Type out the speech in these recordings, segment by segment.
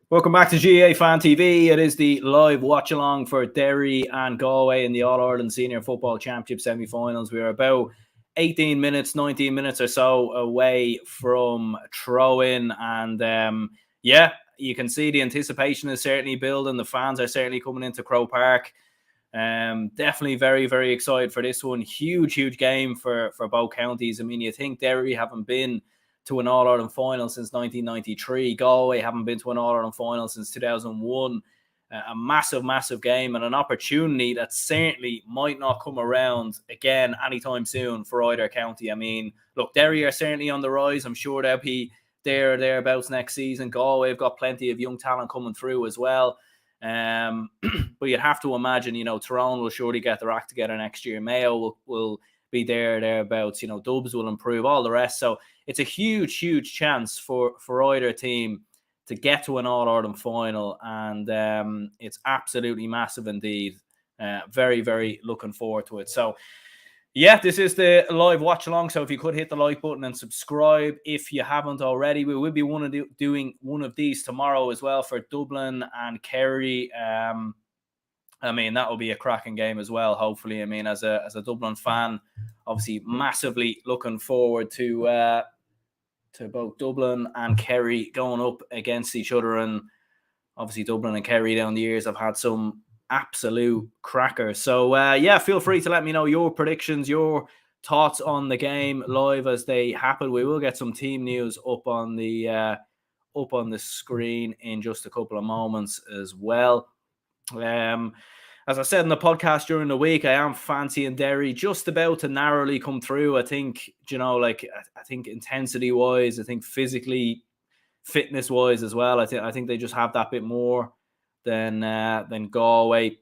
Welcome back to GAA Fan TV. It is the live watch-along for Derry and Galway in the All-Ireland Senior Football Championship semi-finals. We are about 18 minutes, 19 minutes or so away from throw-in. And you can see the anticipation is certainly building. The fans are certainly coming into Croke Park. Definitely very, very excited for this one. Huge game for both counties. I mean, you think Derry haven't been to an All-Ireland final since 1993. Galway haven't been to an All-Ireland final since 2001. A massive game and an opportunity that certainly might not come around again anytime soon for either county. I mean, look, Derry are certainly on the rise. I'm sure they'll be there or thereabouts next season. Galway have got plenty of young talent coming through as well. But you'd have to imagine, Tyrone will surely get their act together next year. Mayo will be there or thereabouts. Dubs will improve, all the rest. So it's a huge chance for either team to get to an All-Ireland final, and it's absolutely massive indeed. Very looking forward to it. So, yeah, this is the live watch-along, so if you could hit the like button and subscribe if you haven't already. We will be doing one of these tomorrow as well for Dublin and Kerry. I mean, that will be a cracking game as well, hopefully. I mean, as a Dublin fan, obviously massively looking forward to both Dublin and Kerry going up against each other. And obviously Dublin and Kerry down the years have had some absolute crackers. So, feel free to let me know your predictions, your thoughts on the game live as they happen. We will get some team news up on the screen in just a couple of moments as well. As I said in the podcast during the week, I am fancying Derry just about to narrowly come through. I think, I think intensity-wise, I think physically, fitness-wise as well. I think they just have that bit more than Galway.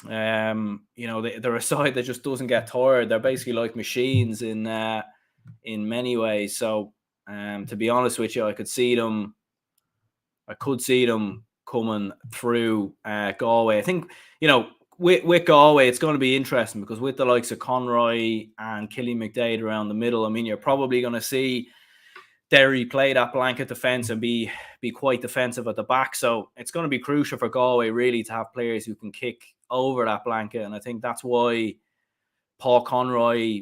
They're a side that just doesn't get tired. They're basically like machines in many ways. So, to be honest with you, I could see them coming through Galway. I think, with Galway, it's going to be interesting because with the likes of Conroy and Killy McDade around the middle, I mean, you're probably going to see Derry play that blanket defence and be quite defensive at the back. So it's going to be crucial for Galway really to have players who can kick over that blanket. And I think that's why Paul Conroy,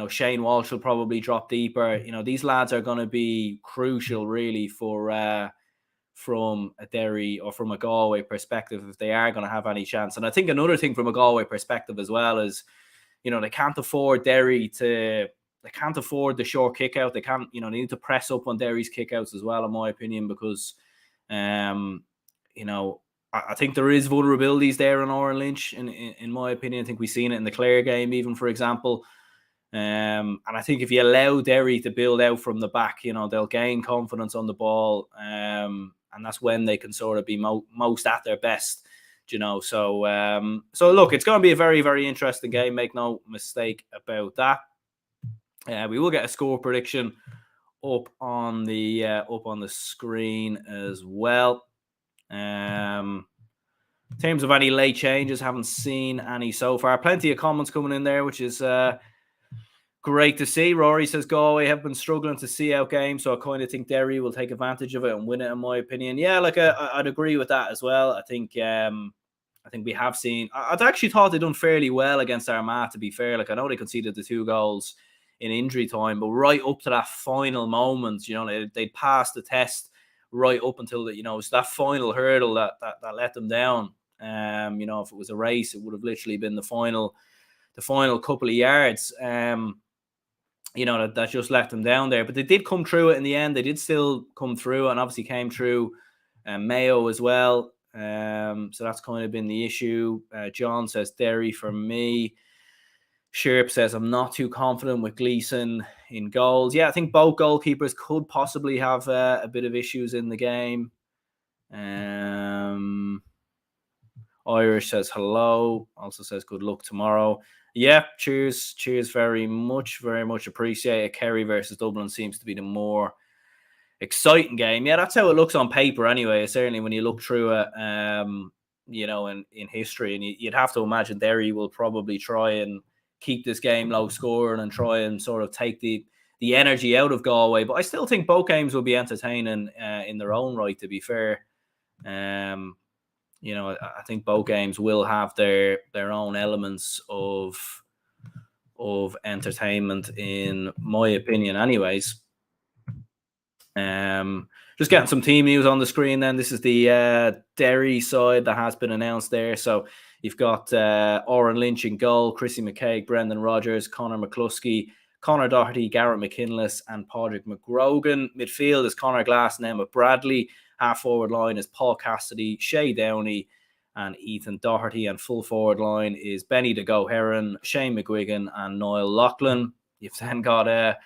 Shane Walsh will probably drop deeper. These lads are going to be crucial really for from a Derry or from a Galway perspective if they are going to have any chance. And I think another thing from a Galway perspective as well is, they can't afford Derry to... They can't afford the short kick out. They can't, they need to press up on Derry's kick outs as well, in my opinion, because, I think there is vulnerabilities there on Oran Lynch, in my opinion. I think we've seen it in the Clare game, even, for example. And I think if you allow Derry to build out from the back, they'll gain confidence on the ball. And that's when they can sort of be most at their best, So look, it's going to be a very, very interesting game. Make no mistake about that. We will get a score prediction up on the screen as well. In terms of any late changes, haven't seen any so far. Plenty of comments coming in there, which is great to see. Rory says Galway have been struggling to see out games, so I kind of think Derry will take advantage of it and win it, in my opinion. Yeah, I'd agree with that as well. I think we have seen... I'd actually thought they'd done fairly well against Armagh, to be fair. I know they conceded the 2 goals in injury time, but right up to that final moment, they'd passed the test right up until it's that final hurdle that let them down. If it was a race, it would have literally been the final couple of yards. That just let them down there. But they did come through it in the end. They did still come through, and obviously came through Mayo as well. So that's kind of been the issue. John says Derry for me. Sherp says, I'm not too confident with Gleeson in goals. Yeah, I think both goalkeepers could possibly have a bit of issues in the game. Irish says hello. Also says good luck tomorrow. Yeah, cheers very much appreciate it. Kerry versus Dublin seems to be the more exciting game. Yeah, that's how it looks on paper anyway. Certainly when you look through it, in history, and you'd have to imagine Derry will probably try and keep this game low scoring and try and sort of take the energy out of Galway. But I still think both games will be entertaining in their own right, to be fair. I think both games will have their own elements of entertainment, in my opinion, anyways. Just getting some team news on the screen then. This is the Derry side that has been announced there. So you've got Oren Lynch in goal, Chrissy McKaig, Brendan Rodgers, Conor McCluskey, Conor Doherty, Garrett McKinless, and Padraig McGrogan. Midfield is Conor Glass and Emma Bradley. Half forward line is Paul Cassidy, Shay Downey, and Ethan Doherty. And full forward line is Benny de Go Heron, Shane McGuigan, and Niall Loughlin. You've then got the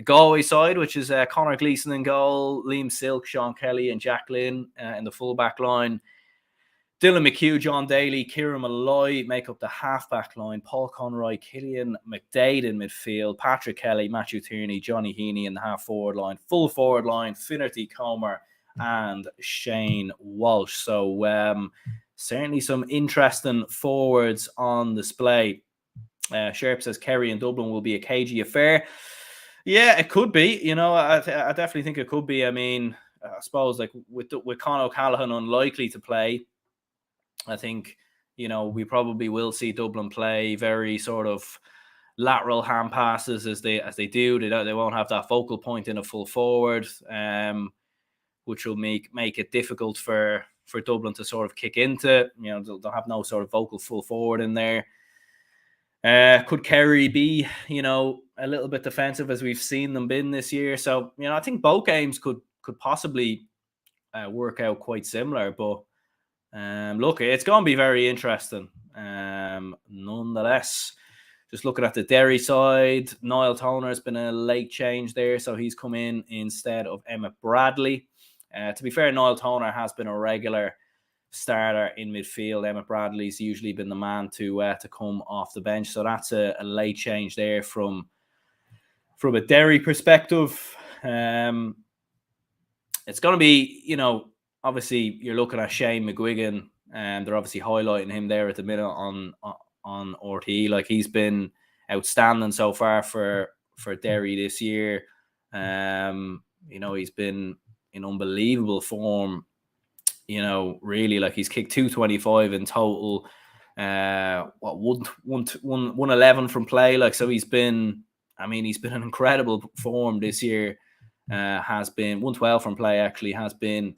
Galway side, which is Conor Gleeson in goal, Liam Silk, Sean Kelly, and Jack Lynn in the full-back line. Dylan McHugh, John Daly, Kieran Malloy make up the half-back line. Paul Conroy, Killian McDade in midfield. Patrick Kelly, Matthew Tierney, Johnny Heaney in the half-forward line. Full forward line, Finnerty Comer and Shane Walsh. So certainly some interesting forwards on display. Sherp says Kerry and Dublin will be a cagey affair. Yeah, it could be. I definitely think it could be. I mean, I suppose like with Con O'Callaghan unlikely to play, I think, we probably will see Dublin play very sort of lateral hand passes as they do. They won't have that focal point in a full forward, which will make it difficult for Dublin to sort of kick into. They'll have no sort of vocal full forward in there. Could Kerry be, a little bit defensive as we've seen them been this year? So, I think both games could possibly work out quite similar. But look, it's going to be very interesting. Nonetheless, just looking at the Derry side, Niall Toner has been a late change there, so he's come in instead of Emmett Bradley. To be fair, Niall Toner has been a regular starter in midfield. Emmett Bradley's usually been the man to come off the bench, so that's a late change there from a Derry perspective. It's going to be, obviously you're looking at Shane McGuigan, and they're obviously highlighting him there at the minute on RTE. Like, he's been outstanding so far for Derry this year. He's been in unbelievable form. Really, like, he's kicked 225 in total. 111 from play. Like, so he's been an incredible form this year. Has been 112 from play, actually, has been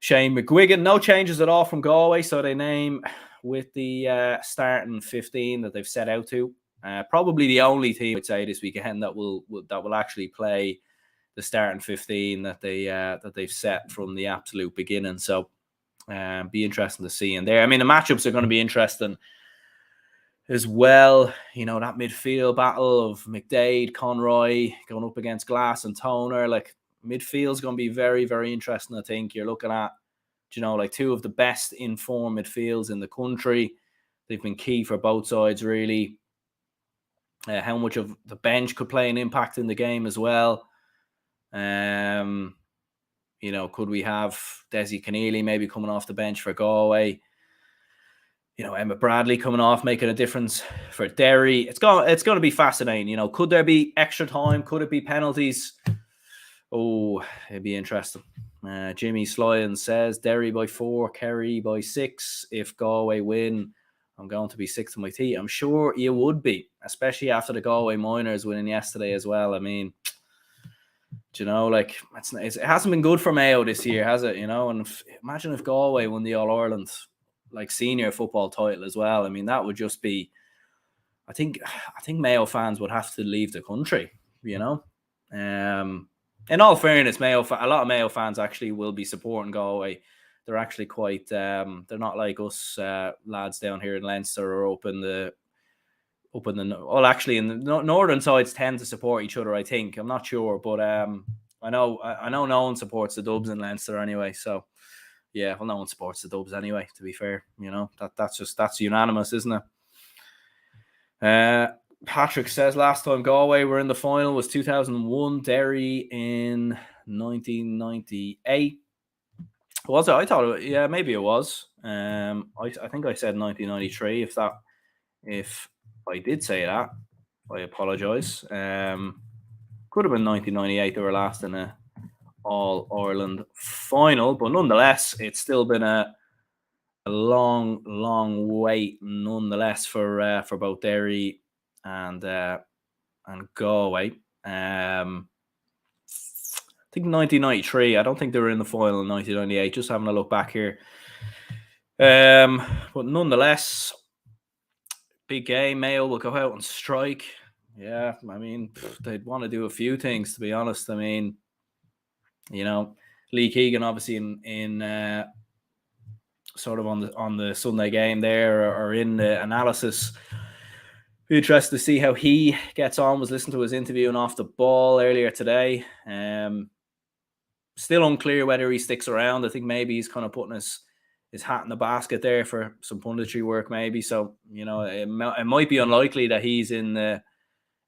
Shane McGuigan. No changes at all from Galway, so they name with the starting 15 that they've set out to. Probably the only team, I'd say, this weekend that will actually play the starting 15 that they've set from the absolute beginning. So be interesting to see in there. I mean, the matchups are going to be interesting as well. That midfield battle of McDade, Conroy going up against Glass and Toner. Like, midfield's going to be very, very interesting. I think you're looking at, like, two of the best informed midfields in the country. They've been key for both sides, really. How much of the bench could play an impact in the game as well. Could we have Desi Keneally maybe coming off the bench for Galway? Emma Bradley coming off, making a difference for Derry. It's going to be fascinating. Could there be extra time? Could it be penalties? Oh, it'd be interesting. Jimmy Slyan says Derry by 4, Kerry by 6. If Galway win, I'm going to be sick to my teeth. I'm sure you would be, especially after the Galway Miners winning yesterday as well. I mean, like, it hasn't been good for Mayo this year, has it? And imagine if Galway won the All-Ireland, like, senior football title as well. I mean, that would just be, I think Mayo fans would have to leave the country, In all fairness, a lot of Mayo fans actually will be supporting Galway. They're actually quite, they're not like us lads down here in Leinster or up in the actually in the northern sides tend to support each other, I think. I'm not sure, but I know no one supports the Dubs in Leinster anyway. So yeah, well, no one supports the Dubs anyway, to be fair. That's unanimous, isn't it? Patrick says last time Galway were in the final was 2001, Derry in 1998. Was it? I thought yeah, maybe it was. I think I said 1993. If I did say that, I apologise. Could have been 1998. They were last in a All-Ireland final. But nonetheless, it's still been a long wait nonetheless for both Derry and Galway. I think 1993. I don't think they were in the final in 1998. Just having a look back here. But nonetheless, big game. Mayo will go out and strike. Yeah, I mean, they'd want to do a few things, to be honest. I mean, Lee Keegan obviously in sort of on the Sunday game there or in the analysis. Be interested to see how he gets on. Was listening to his interview and off the ball earlier today. Still unclear whether he sticks around. I think maybe he's kind of putting his hat in the basket there for some punditry work, maybe. So it might be unlikely that he's in the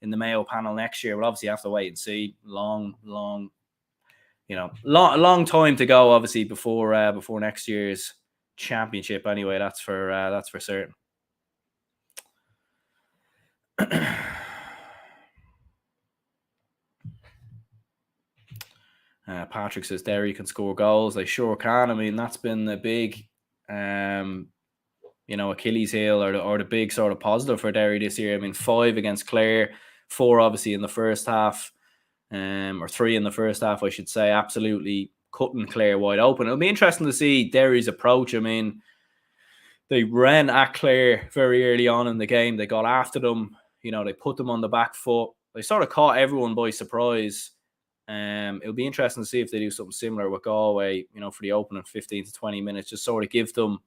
Mayo panel next year. We'll obviously have to wait and see. Long time to go, obviously, before next year's championship. Anyway, that's for certain. Patrick says Derry can score goals. They sure can. I mean, that's been the big, Achilles heel or the big sort of positive for Derry this year. I mean, 5 against Clare, 4 obviously in the first half, or 3 in the first half, I should say. Absolutely cutting Clare wide open. It'll be interesting to see Derry's approach. I mean, they ran at Clare very early on in the game. They got after them. They put them on the back foot. They sort of caught everyone by surprise. It'll be interesting to see if they do something similar with Galway, for the opening 15 to 20 minutes, just sort of give them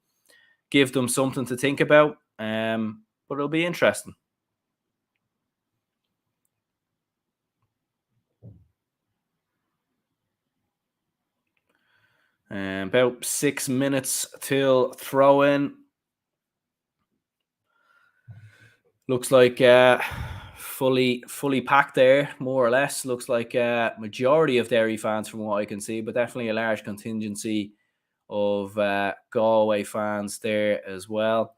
something to think about. But it'll be interesting. About 6 minutes till throw in. Looks like fully packed there, more or less. Looks like majority of Derry fans from what I can see, but definitely a large contingency of Galway fans there as well.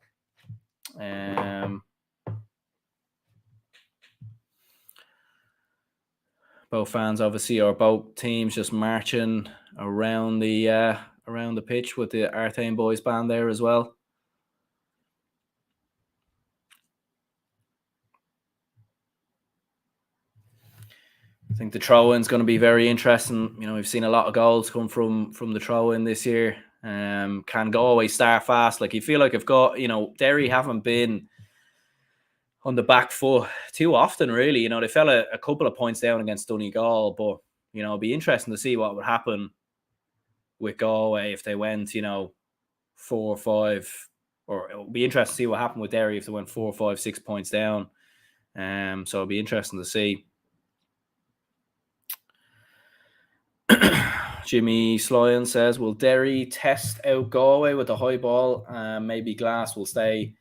Both fans, obviously, or both teams just marching around the pitch with the Artane Boys band there as well. I think the throw-in is going to be very interesting. We've seen a lot of goals come from the throw-in this year. Can Galway start fast? Like, you feel like Derry haven't been on the back foot too often, really. They fell a couple of points down against Donegal, but it'll be interesting to see what would happen with Galway if they went 4 or 5, or it'll be interesting to see what happened with Derry if they went 4, 5, 6 points down. So it'll be interesting to see. Jimmy Slyan says, will Derry test out Galway with the high ball? Maybe Glass will stay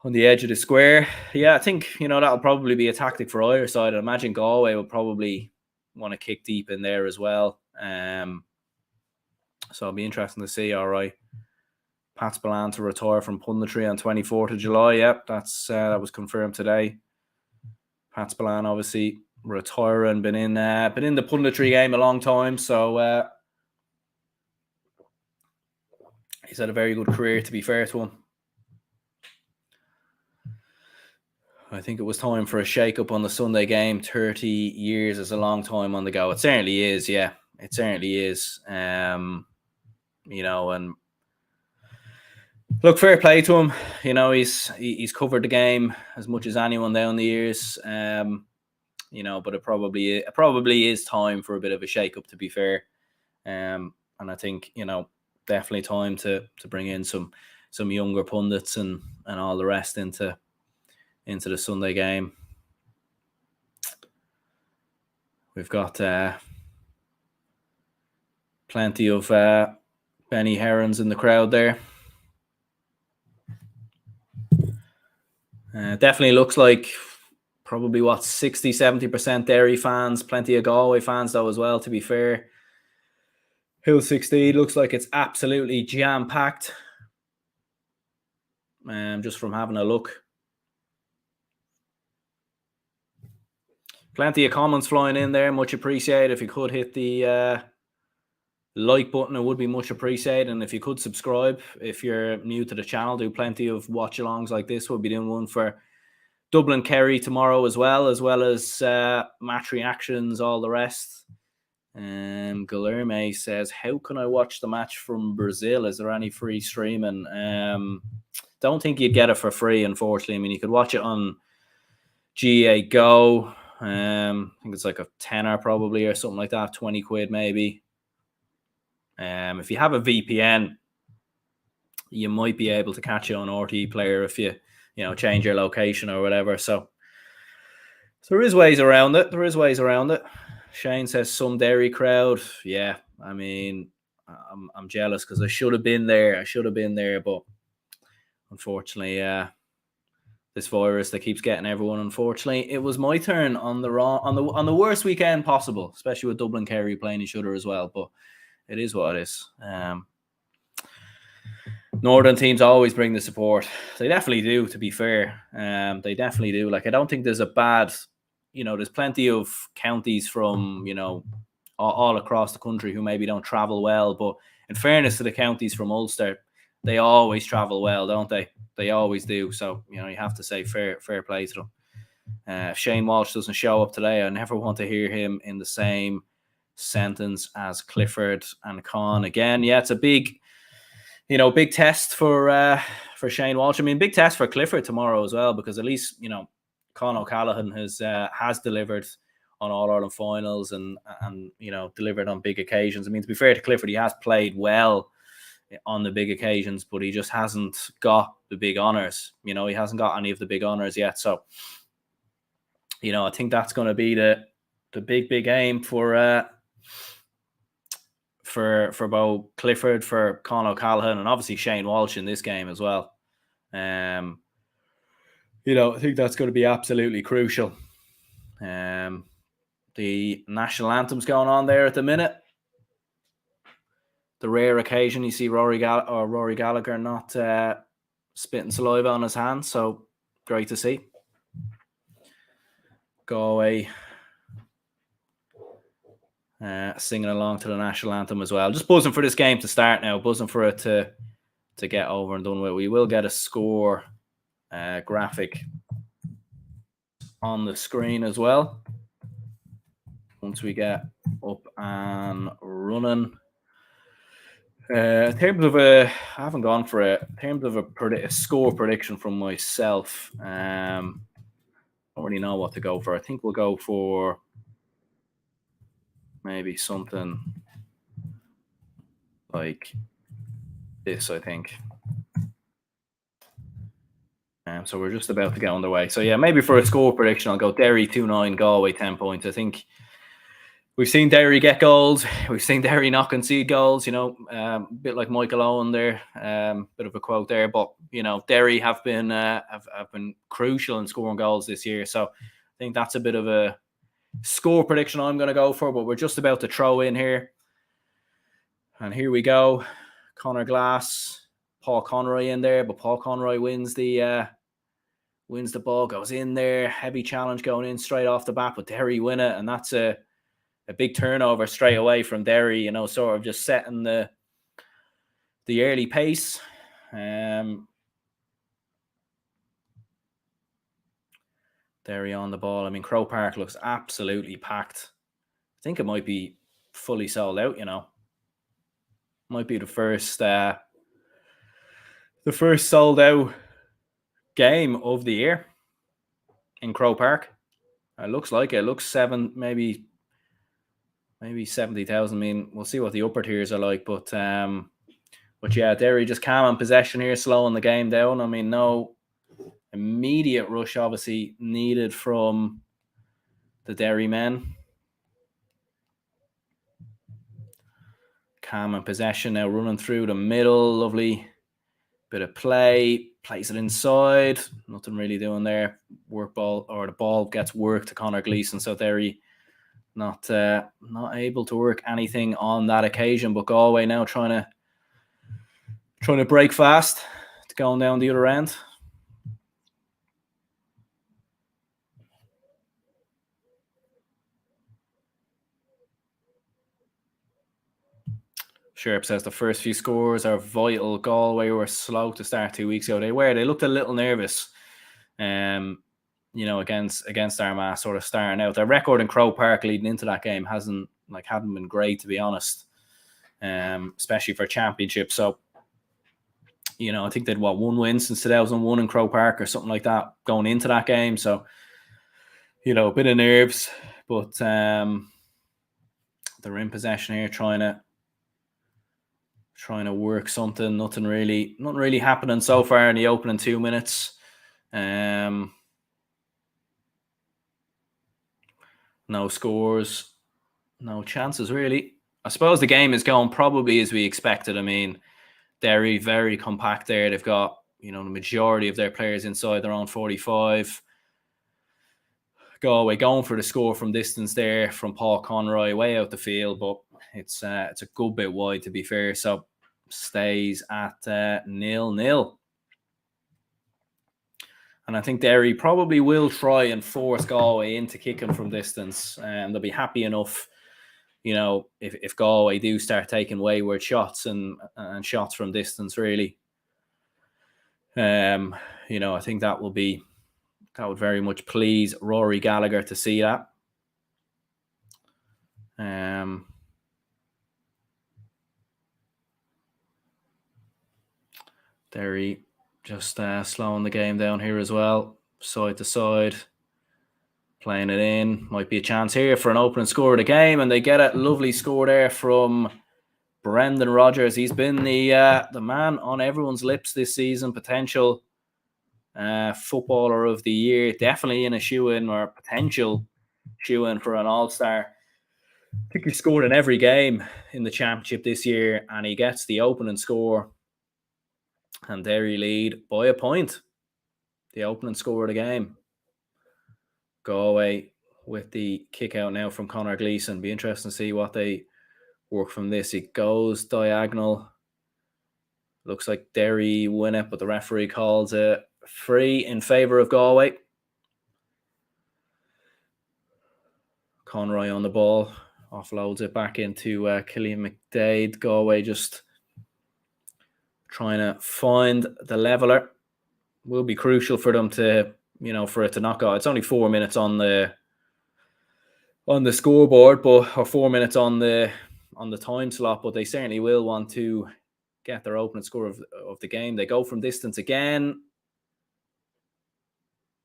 on the edge of the square. Yeah, I think, that'll probably be a tactic for either side. I imagine Galway will probably want to kick deep in there as well. So it'll be interesting to see. All right. Pat Spillane to retire from punditry on 24th of July. Yep, that was confirmed today. Pat Spillane obviously retiring, been in the punditry game a long time, so he's had a very good career, to be fair to him. I think it was time for a shake-up on the Sunday game. 30 years is a long time on the go. It certainly is, yeah. It certainly is. And look, fair play to him. He's covered the game as much as anyone down the years. But it probably is time for a bit of a shake-up, to be fair. And I think, definitely time to bring in some younger pundits and all the rest into the Sunday game. We've got plenty of Benny Herons in the crowd there. Definitely looks like probably 60-70% Derry fans, plenty of Galway fans though as well, to be fair. Hill 16 looks like it's absolutely jam-packed. Just from having a look. Plenty of comments flying in there. Much appreciated. If you could hit the like button, it would be much appreciated. And if you could subscribe, if you're new to the channel, do plenty of watch-alongs like this. We'll be doing one for Dublin Kerry tomorrow as well as match reactions, all the rest. Guilherme says, how can I watch the match from Brazil? Is there any free streaming? Don't think you'd get it for free, unfortunately. I mean, you could watch it on GAA Go. I think it's like a tenner probably or something like that, 20 quid maybe. If you have a VPN, you might be able to catch it on RTE Player if you change your location or whatever. So there is ways around it. Shane says some Derry crowd. Yeah, I mean, I'm jealous because I should have been there, but unfortunately, this virus that keeps getting everyone. Unfortunately, it was my turn on the worst weekend possible, especially with Dublin Kerry playing each other as well. But it is what it is. Northern teams always bring the support. They definitely do, to be fair. They definitely do. Like, I don't think there's a bad, there's plenty of counties from, all across the country who maybe don't travel well. But in fairness to the counties from Ulster, they always travel well, don't they? They always do. So, you have to say fair play to them. If Shane Walsh doesn't show up today, I never want to hear him in the same sentence as Clifford and Con again. Yeah, it's a big test for Shane Walsh. I mean, big test for Clifford tomorrow as well, because at least, Con O'Callaghan has delivered on All-Ireland finals and delivered on big occasions. I mean, to be fair to Clifford, he has played well on the big occasions, but he just hasn't got the big honours. He hasn't got any of the big honours yet. So, I think that's going to be the big aim for both Clifford, for Con O'Callaghan, and obviously Shane Walsh in this game as well. I think that's going to be absolutely crucial. The national anthem's going on there at the minute. The rare occasion you see Rory Gallagher not spitting saliva on his hands, so great to see. Galway singing along to the national anthem as well. Just buzzing for this game to start now. Buzzing for it to get over and done with. We will get a score graphic on the screen as well once we get up and running. In terms of I haven't gone for it. In terms of a score prediction from myself, I don't really know what to go for. I think we'll go for maybe something like this, I think. So we're just about to get underway. So yeah, maybe for a score prediction, I'll go Derry 2-9, Galway 10 points. I think we've seen Derry get goals. We've seen Derry not concede goals. A bit like Michael Owen there. Bit of a quote there, but Derry have been crucial in scoring goals this year. So I think that's a bit of a score prediction I'm going to go for. But we're just about to throw in here, and here we go. Conor Glass, Paul Conroy in there, but Paul Conroy wins the ball, goes in there. Heavy challenge going in straight off the bat, but Derry win it, and that's a big turnover straight away from Derry, sort of just setting the early pace. Derry on the ball. I mean, Croke Park looks absolutely packed. I think it might be fully sold out, Might be the first sold out game of the year in Croke Park. It looks like it. It looks maybe 70,000. I mean, we'll see what the upper tiers are like, but yeah, Derry just calm in possession here, slowing the game down. I mean, no immediate rush obviously needed from the Derry men. Calm in possession now, running through the middle. Lovely bit of play. Plays it inside. Nothing really doing there. Work ball, or the ball gets worked to Conor Gleeson. So Derry not able to work anything on that occasion. But Galway now trying to break fast, to going down the other end. Sherp says the first few scores are vital. Galway were slow to start 2 weeks ago. They looked a little nervous. Against Armagh sort of starting out. Their record in Croke Park leading into that game hadn't been great, to be honest. Especially for championship. So, I think they'd one win since 2001 in Croke Park or something like that going into that game. So, a bit of nerves, but they're in possession here, trying to work something. Nothing really happening so far in the opening 2 minutes. No scores, no chances really. I suppose the game is going probably as we expected. I mean, Derry very compact there. They've got, the majority of their players inside their own 45. Galway going for the score from distance there from Paul Conroy way out the field, but it's a good bit wide, to be fair. So stays at 0-0. And I think Derry probably will try and force Galway into kicking from distance. And they'll be happy enough, if Galway do start taking wayward shots and shots from distance, really. I think that would very much please Rory Gallagher to see that. Derry just slowing the game down here as well, side to side, playing it in. Might be a chance here for an opening score of the game, and they get a lovely score there from Brendan Rodgers. He's been the man on everyone's lips this season, potential footballer of the year, definitely in a shoe-in or potential shoe-in for an all-star. I think he scored in every game in the championship this year, and he gets the opening score. And Derry lead by a point. The opening score of the game. Galway with the kick out now from Conor Gleeson. Be interesting to see what they work from this. It goes diagonal. Looks like Derry win it, but the referee calls it free in favour of Galway. Conroy on the ball. Offloads it back into Killian McDade. Galway just trying to find the leveller. Will be crucial for them to, for it to knock out. It's only 4 minutes on the scoreboard, or 4 minutes on the time slot, but they certainly will want to get their opening score of the game. They go from distance again.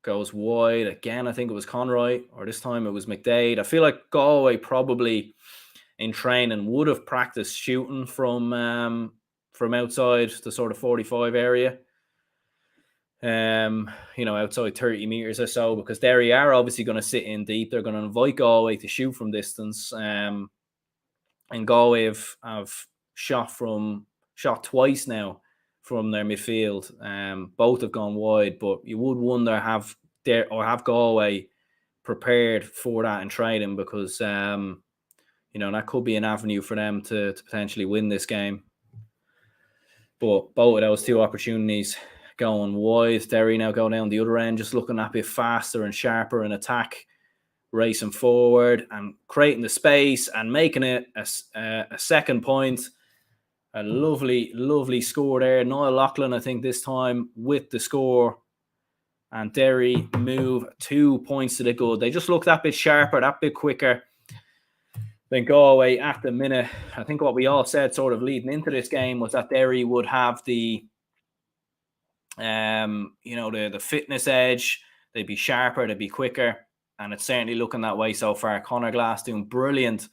Goes wide again. I think it was Conroy, or this time it was McDade. I feel like Galway probably in training would have practiced shooting from outside the sort of 45 area. Outside 30 meters or so, because Derry are obviously going to sit in deep. They're going to invite Galway to shoot from distance. And Galway have shot twice now from their midfield. Both have gone wide, but you would wonder have Galway prepared for that in training, because that could be an avenue for them to potentially win this game. But both of those two opportunities going wide. Derry now go down the other end, just looking a bit faster and sharper in attack, racing forward and creating the space and making it a second point. A lovely, lovely score there. Niall Loughlin, I think, this time with the score. And Derry move 2 points to the good. They just look that bit sharper, that bit quicker than Galway at the minute. I think what we all said sort of leading into this game was that Derry would have the fitness edge. They'd be sharper, they'd be quicker. And it's certainly looking that way so far. Conor Glass doing brilliant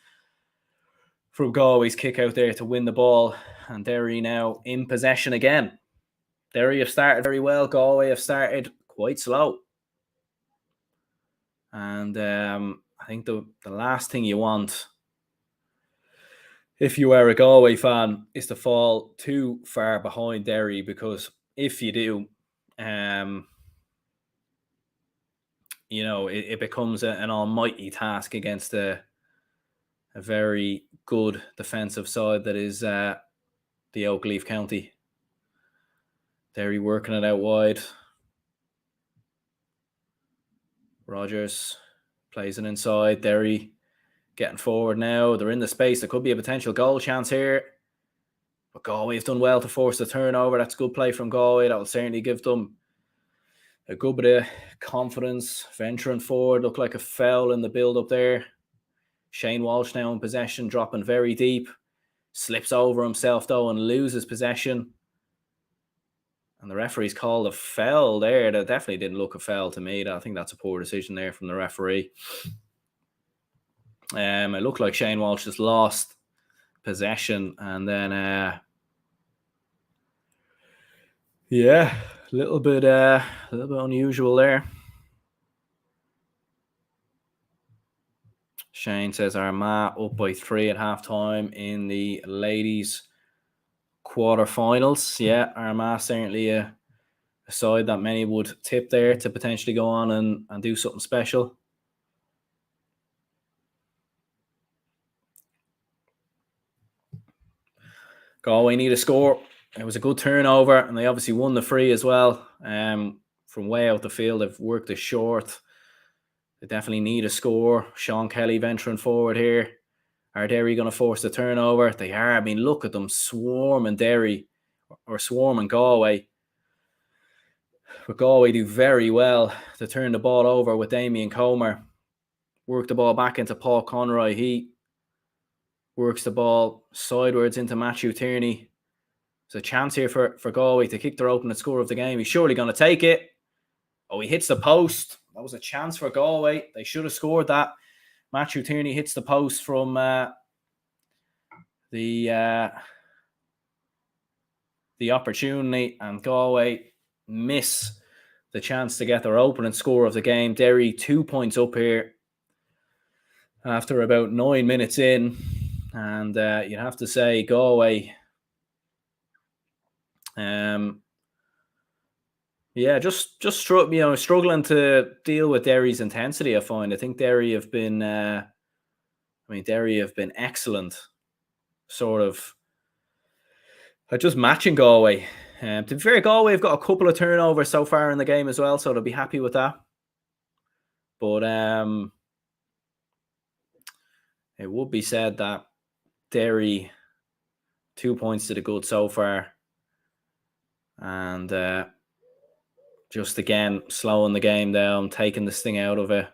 from Galway's kick out there to win the ball. And Derry now in possession again. Derry have started very well. Galway have started quite slow. And I think the last thing you want, if you are a Galway fan, is to fall too far behind Derry, because if you do, it becomes an almighty task against a very good defensive side that is the Oakleaf County. Derry working it out wide. Rodgers plays it inside. Derry getting forward now. They're in the space. There could be a potential goal chance here. But Galway have done well to force the turnover. That's good play from Galway. That will certainly give them a good bit of confidence. Venturing forward, looked like a foul in the build-up there. Shane Walsh now in possession, dropping very deep. Slips over himself, though, and loses possession. And the referee's called a foul there. That definitely didn't look a foul to me. I think that's a poor decision there from the referee. It looked like Shane Walsh just lost possession, and then a little bit unusual there. Shane says Armagh up by 3 at halftime in the ladies' quarterfinals. Yeah, Armagh certainly a side that many would tip there to potentially go on and do something special. Galway need a score. It was a good turnover, and they obviously won the free as well. From way out the field, they've worked it short. They definitely need a score. Sean Kelly venturing forward here. Are Derry going to force the turnover? They are. I mean, look at them swarming Derry or swarming Galway. But Galway do very well to turn the ball over with Damien Comer. Work the ball back into Paul Conroy. He works the ball sidewards into Matthew Tierney. There's a chance here for Galway to kick their opening score of the game. He's surely going to take it. Oh, he hits the post. That was a chance for Galway. They should have scored that. Matthew Tierney hits the post from the opportunity, and Galway miss the chance to get their opening score of the game. Derry 2 points up here after about 9 minutes in, and you'd have to say Galway just struggling to deal with Derry's intensity. I find. I think Derry have been excellent, sort of just matching Galway. To be fair, Galway have got a couple of turnovers so far in the game as well, so they'll be happy with that. But it would be said that Derry 2 points to the good so far, and just again slowing the game down, taking this thing out of it.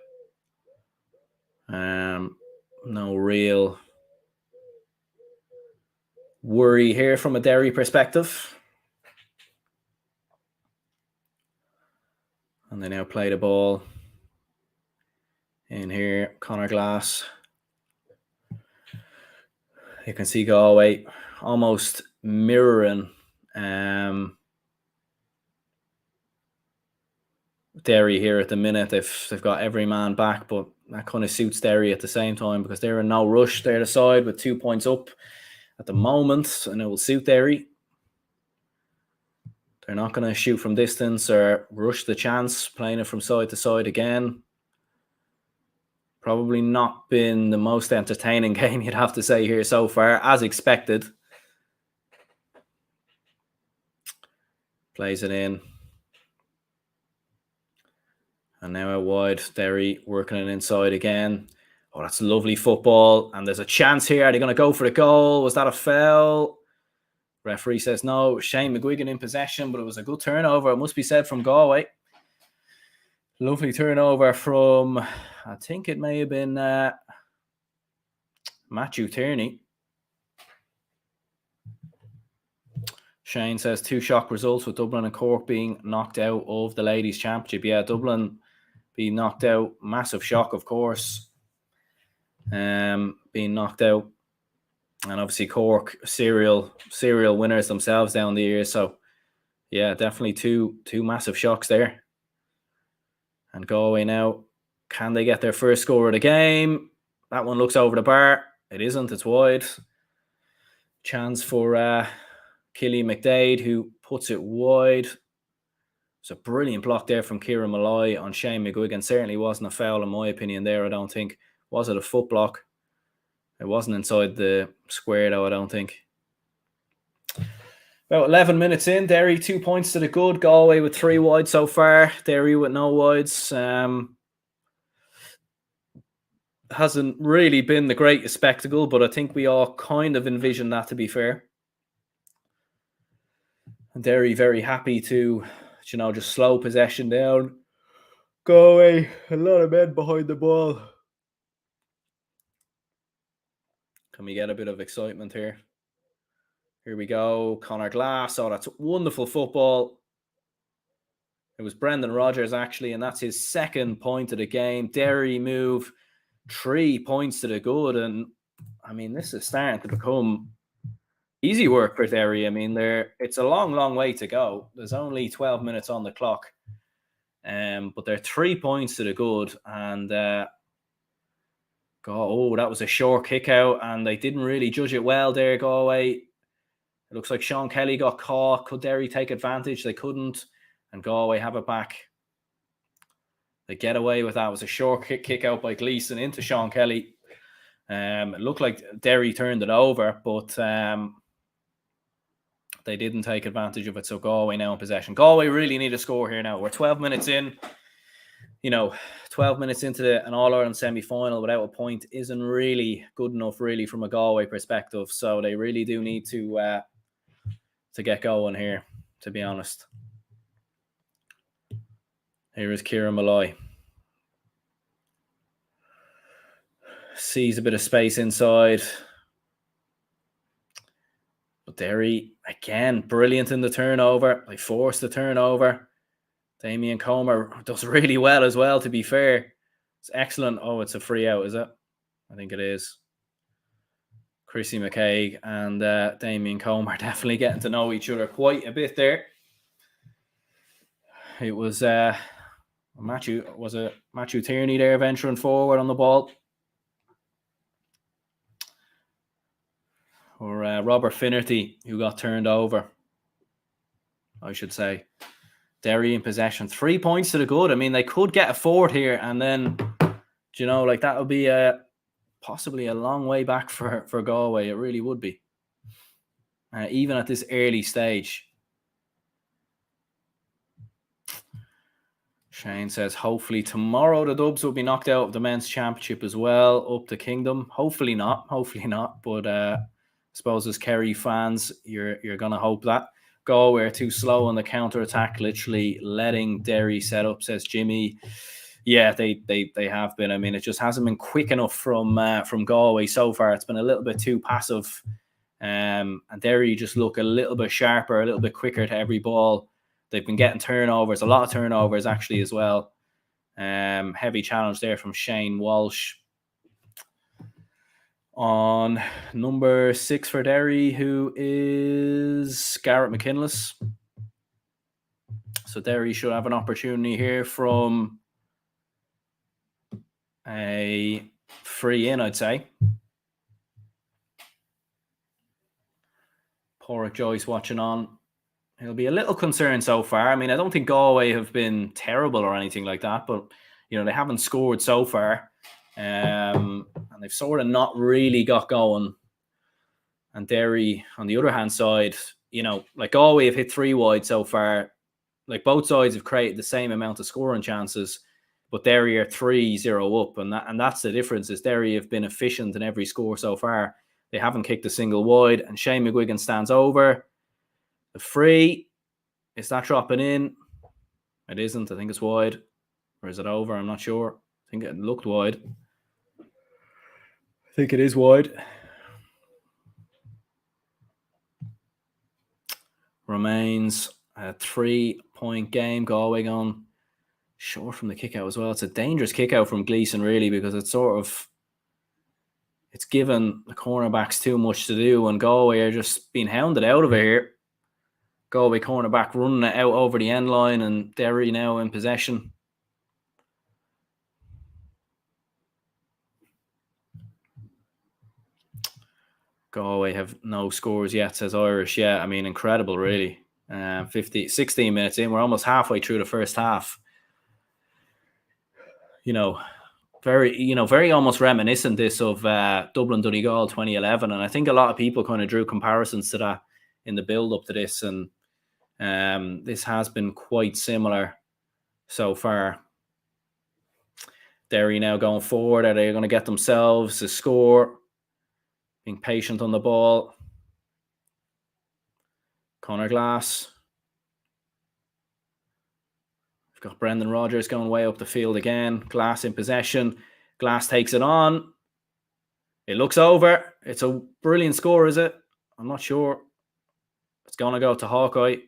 No real worry here from a Derry perspective. And they now play the ball in here. Conor Glass. You can see Galway almost mirroring Derry here at the minute. They've got every man back, but that kind of suits Derry at the same time because they're in no rush. They're the side with 2 points up at the moment, and it will suit Derry. They're not going to shoot from distance or rush the chance, playing it from side to side again. Probably not been the most entertaining game, you'd have to say, here so far, as expected. Plays it in. And now out wide, Derry working it inside again. Oh, that's lovely football. And there's a chance here. Are they going to go for the goal? Was that a foul? Referee says no. Shane McGuigan in possession, but it was a good turnover. It must be said from Galway. Lovely turnover from, I think it may have been Matthew Tierney. Shane says 2 shock results with Dublin and Cork being knocked out of the Ladies' Championship. Yeah, Dublin being knocked out. Massive shock, of course. Being knocked out. And obviously Cork, serial winners themselves down the years. So, yeah, definitely two massive shocks there. And Galway now, can they get their first score of the game? That one looks over the bar. It isn't. It's wide. Chance for Killy McDade, who puts it wide. It's a brilliant block there from Kieran Malloy on Shane McGuigan. Certainly wasn't a foul in my opinion there, I don't think. Was it a foot block? It wasn't inside the square, though, I don't think. About 11 minutes in, Derry 2 points to the good. Galway with 3 wide so far. Derry with no wides. Hasn't really been the greatest spectacle, but I think we all kind of envisioned that, to be fair. Derry very happy to, just slow possession down. Go away. A lot of men behind the ball. Can we get a bit of excitement here? Here we go. Conor Glass. Oh, that's wonderful football. It was Brendan Rodgers, actually, and that's his second point of the game. Derry move 3 points to the good. And, I mean, this is starting to become easy work for Derry. I mean, it's a long, long way to go. There's only 12 minutes on the clock. But they're 3 points to the good. And, that was a short kick out, and they didn't really judge it well there, Galway. It looks like Sean Kelly got caught. Could Derry take advantage? They couldn't. And Galway have it back. They get away with that. It was a short kick out by Gleeson into Sean Kelly. It looked like Derry turned it over, but they didn't take advantage of it. So Galway now in possession. Galway really need a score here now. We're 12 minutes in. 12 minutes into an All-Ireland semi-final without a point isn't really good enough, really, from a Galway perspective. So they really do need to get going here, to be honest. Here is Kieran Malloy. Sees a bit of space inside. But Derry, again, brilliant in the turnover. They forced the turnover. Damien Comer does really well as well, to be fair. It's excellent. Oh, it's a free out, is it? I think it is. Chrissy McCaig and Damien Comer definitely getting to know each other quite a bit there. It was Matthew Tierney there venturing forward on the ball. Or Robert Finnerty, who got turned over, I should say. Derry in possession. 3 points to the good. I mean, they could get a fourth here, and then, that would be possibly a long way back for Galway. It really would be. Even at this early stage. Shane says, hopefully tomorrow the Dubs will be knocked out of the men's championship as well, up to Kingdom. Hopefully not. But I suppose as Kerry fans, you're going to hope that. Galway are too slow on the counter-attack, literally letting Derry set up, says Jimmy. Yeah, they have been. I mean, it just hasn't been quick enough from Galway so far. It's been a little bit too passive. And Derry just look a little bit sharper, a little bit quicker to every ball. They've been getting turnovers, a lot of turnovers actually as well. Heavy challenge there from Shane Walsh. On number 6 for Derry, who is Garrett McKinless. So Derry should have an opportunity here from a free in, I'd say. Porrick Joyce watching on. He'll be a little concerned so far. I mean, I don't think Galway have been terrible or anything like that, but, they haven't scored so far. And they've sort of not really got going. And Derry, on the other hand side, Galway have hit 3 wide so far. Both sides have created the same amount of scoring chances, but Derry are 3-0 up. And that's the difference, is Derry have been efficient in every score so far. They haven't kicked a single wide. And Shane McGuigan stands over. The free, is that dropping in? It isn't. I think it's wide. Or is it over? I'm not sure. I think it looked wide. I think it is wide. Remains a 3-point game. Galway gone short from the kick out as well. It's a dangerous kick out from Gleeson, really, because it's given the cornerbacks too much to do, and Galway are just being hounded out of it here. Galway cornerback running it out over the end line, and Derry now in possession. Galway have no scores yet, says Irish. Yeah, I mean, incredible, really. 16 minutes in. We're almost halfway through the first half. Very almost reminiscent this of Dublin Donegal 2011. And I think a lot of people kind of drew comparisons to that in the build-up to this. And this has been quite similar so far. Derry now going forward. Are they going to get themselves a score? Being patient on the ball. Conor Glass. We've got Brendan Rodgers going way up the field again. Glass in possession. Glass takes it on. It looks over. It's a brilliant score, is it? I'm not sure. It's going to go to Hawkeye.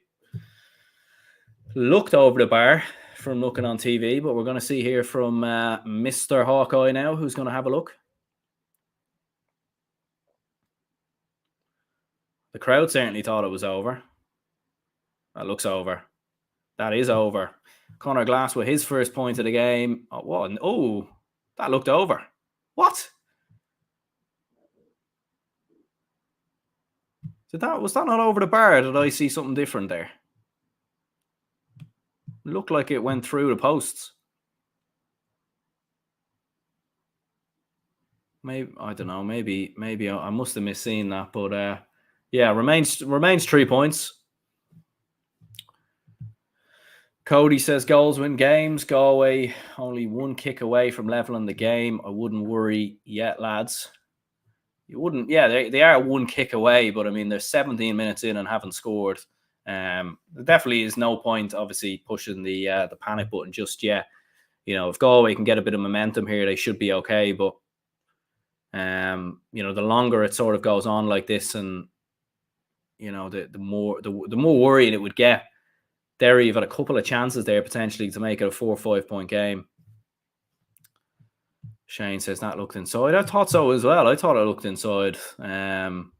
Looked over the bar from looking on TV, but we're going to see here from Mr. Hawkeye now, who's going to have a look. The crowd certainly thought it was over. That looks over. That is over. Conor Glass with his first point of the game. Oh, what? Oh, that looked over. What? Was that not over the bar? Or did I see something different there? It looked like it went through the posts. Maybe I don't know. Maybe I must have misseen that. But yeah, remains 3 points. Cody says goals win games. Galway only 1 kick away from leveling the game. I wouldn't worry yet, lads. You wouldn't. Yeah, they are 1 kick away, but I mean, they're 17 minutes in and haven't scored. There definitely is no point, obviously, pushing the panic button just yet. You know, if Galway can get a bit of momentum here, they should be okay. But you know, the longer it sort of goes on like this, and you know, the more worrying it would get. Derry have had a couple of chances there potentially to make it a 4 or 5 point game. Shane says that looked inside. I thought so as well. I thought it looked inside. I'm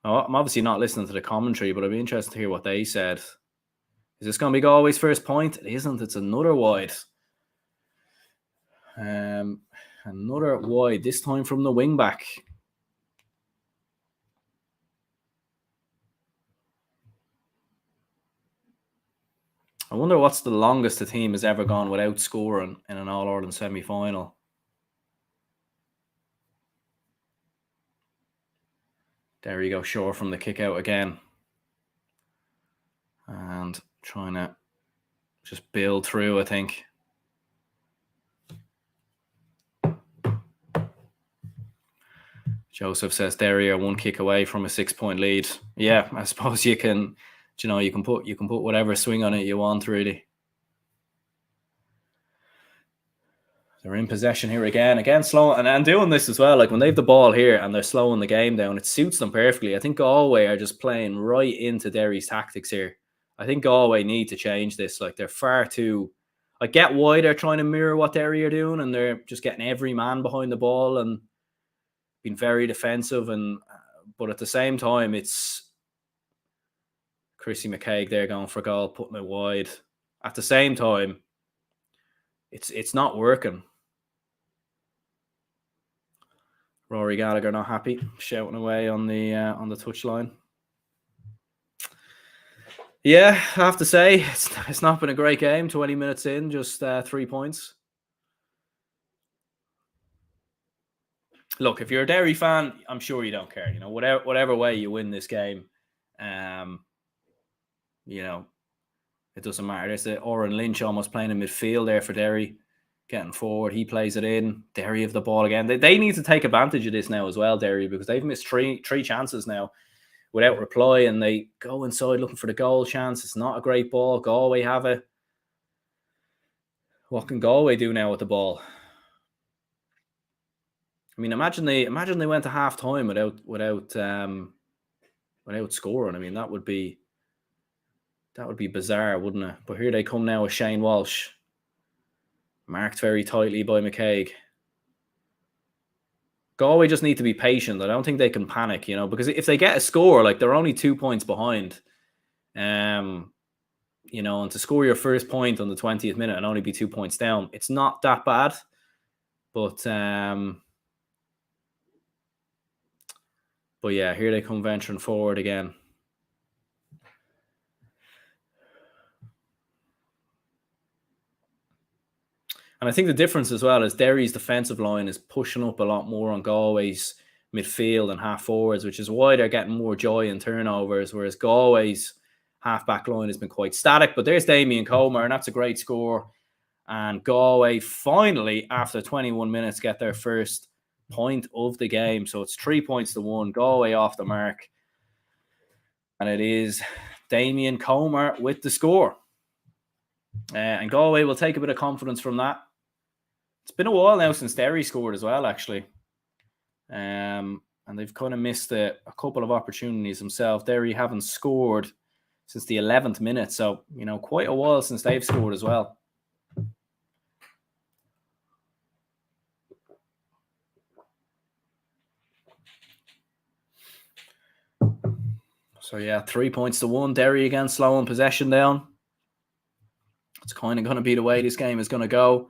obviously not listening to the commentary, but I'd be interested to hear what they said. Is this going to be Galway's first point? It isn't. It's another wide. Another wide, this time from the wing back. I wonder what's the longest the team has ever gone without scoring in an All-Ireland semi-final. There you go, short from the kick out again. And trying to just build through, I think. Joseph says Derry are 1 kick away from a 6 point lead. Yeah, I suppose you can, you can put whatever swing on it you want, really. They're in possession here again slow and doing this as well. Like when they have the ball here and they're slowing the game down, it suits them perfectly. I think Galway are just playing right into Derry's tactics here. I think Galway need to change this. Like they're far too. I get why they're trying to mirror what Derry are doing, and they're just getting every man behind the ball and being very defensive. But at the same time, it's Chrissy McCaig there going for a goal, putting it wide. At the same time, it's not working. Rory Gallagher not happy, shouting away on the touchline. Yeah, I have to say it's not been a great game. 20 minutes in, just 3 points. Look, if you're a Derry fan, I'm sure you don't care. You know, whatever way you win this game, you know, it doesn't matter. There's the Oren Lynch almost playing in midfield there for Derry, getting forward. He plays it in. Derry have the ball again. They need to take advantage of this now as well, Derry, because they've missed three chances now without reply, and they go inside looking for the goal chance. It's not a great ball. Galway have it. What can Galway do now with the ball? I mean, imagine they went to half time without scoring. I mean, that would be bizarre, wouldn't it? But here they come now with Shane Walsh, marked very tightly by McCaig. Galway just need to be patient. I don't think they can panic, you know, because if they get a score, like they're only 2 points behind, you know, and to score your first point on the 20th minute and only be 2 points down, it's not that bad. But yeah, here they come venturing forward again. And I think the difference as well is Derry's defensive line is pushing up a lot more on Galway's midfield and half forwards, which is why they're getting more joy in turnovers, whereas Galway's half-back line has been quite static. But there's Damien Comer, and that's a great score. And Galway finally, after 21 minutes, get their first point of the game. So it's 3 points to 1. Galway off the mark. And it is Damien Comer with the score. And Galway will take a bit of confidence from that. It's been a while now since Derry scored as well, actually. And they've kind of missed a couple of opportunities themselves. Derry haven't scored since the 11th minute. So, quite a while since they've scored as well. So, 3 points to 1. Derry again, slowing possession down. It's kind of going to be the way this game is going to go.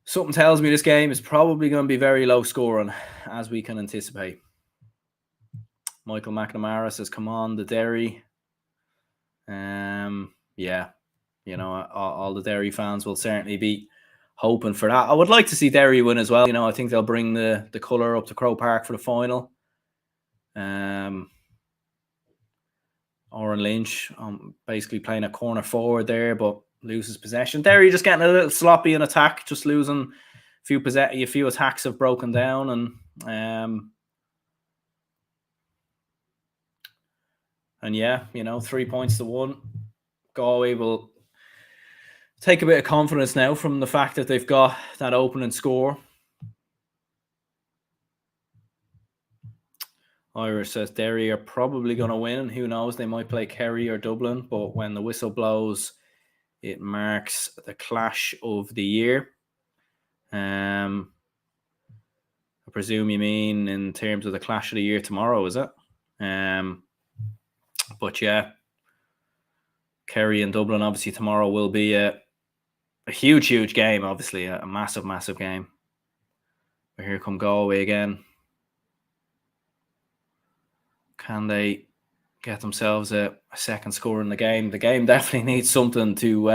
Something tells me this game is probably going to be very low scoring, as we can anticipate. Michael McNamara says, come on, the Derry. All the Derry fans will certainly be hoping for that. I would like to see Derry win as well. I think they'll bring the colour up to Croke Park for the final. Oren Lynch basically playing a corner forward there, but loses possession. Derry just getting a little sloppy in attack, just losing a few attacks have broken down, and 3 points to 1. Galway will take a bit of confidence now from the fact that they've got that opening score. Irish says Derry are probably going to win. Who knows? They might play Kerry or Dublin, but when the whistle blows, it marks the clash of the year. I presume you mean in terms of the clash of the year tomorrow, is it? But Kerry and Dublin obviously tomorrow will be a huge game, obviously, a massive game. But here come Galway again. Can they get themselves a second score in the game? The game definitely needs something to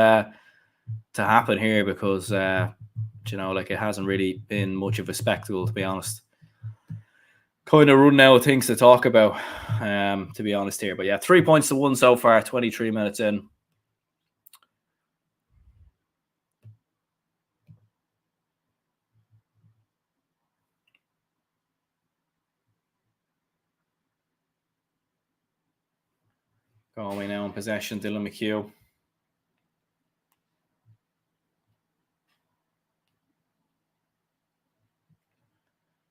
happen here because, it hasn't really been much of a spectacle, to be honest. Kind of running out of things to talk about, to be honest here. But 3 points to 1 so far, 23 minutes in. Galway now in possession, Dylan McHugh.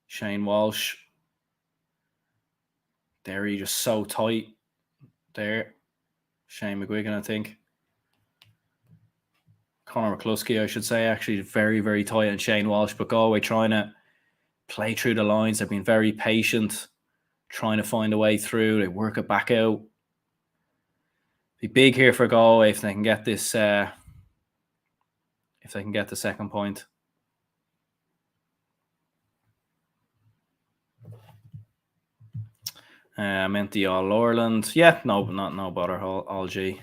Shane Walsh. Derry just so tight there. Shane McGuigan, I think. Conor McCluskey, I should say, actually very, very tight on Shane Walsh. But Galway trying to play through the lines. They've been very patient, trying to find a way through. They work it back out. Be big here for Galway if they can get this. If they can get the second point. Meant the All Ireland. No bother. All G.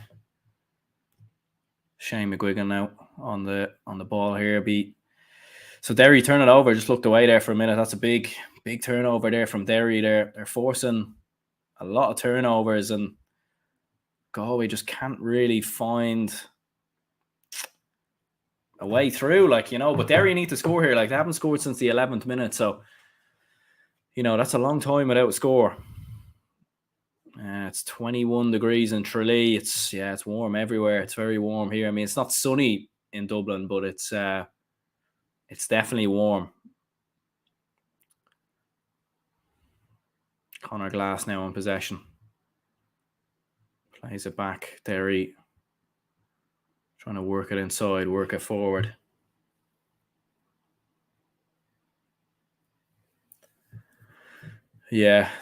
Shane McGuigan now on the ball here. So Derry turn it over. Just looked away there for a minute. That's a big turnover there from Derry. They're forcing a lot of turnovers, and Galway just can't really find a way through. But Derry need to score here. They haven't scored since the 11th minute, so that's a long time without a score. It's 21 degrees in Tralee. It's warm everywhere. It's very warm here. I mean, it's not sunny in Dublin, but it's definitely warm. Conor Glass now in possession. Plays it back. Derry trying to work it inside, work it forward.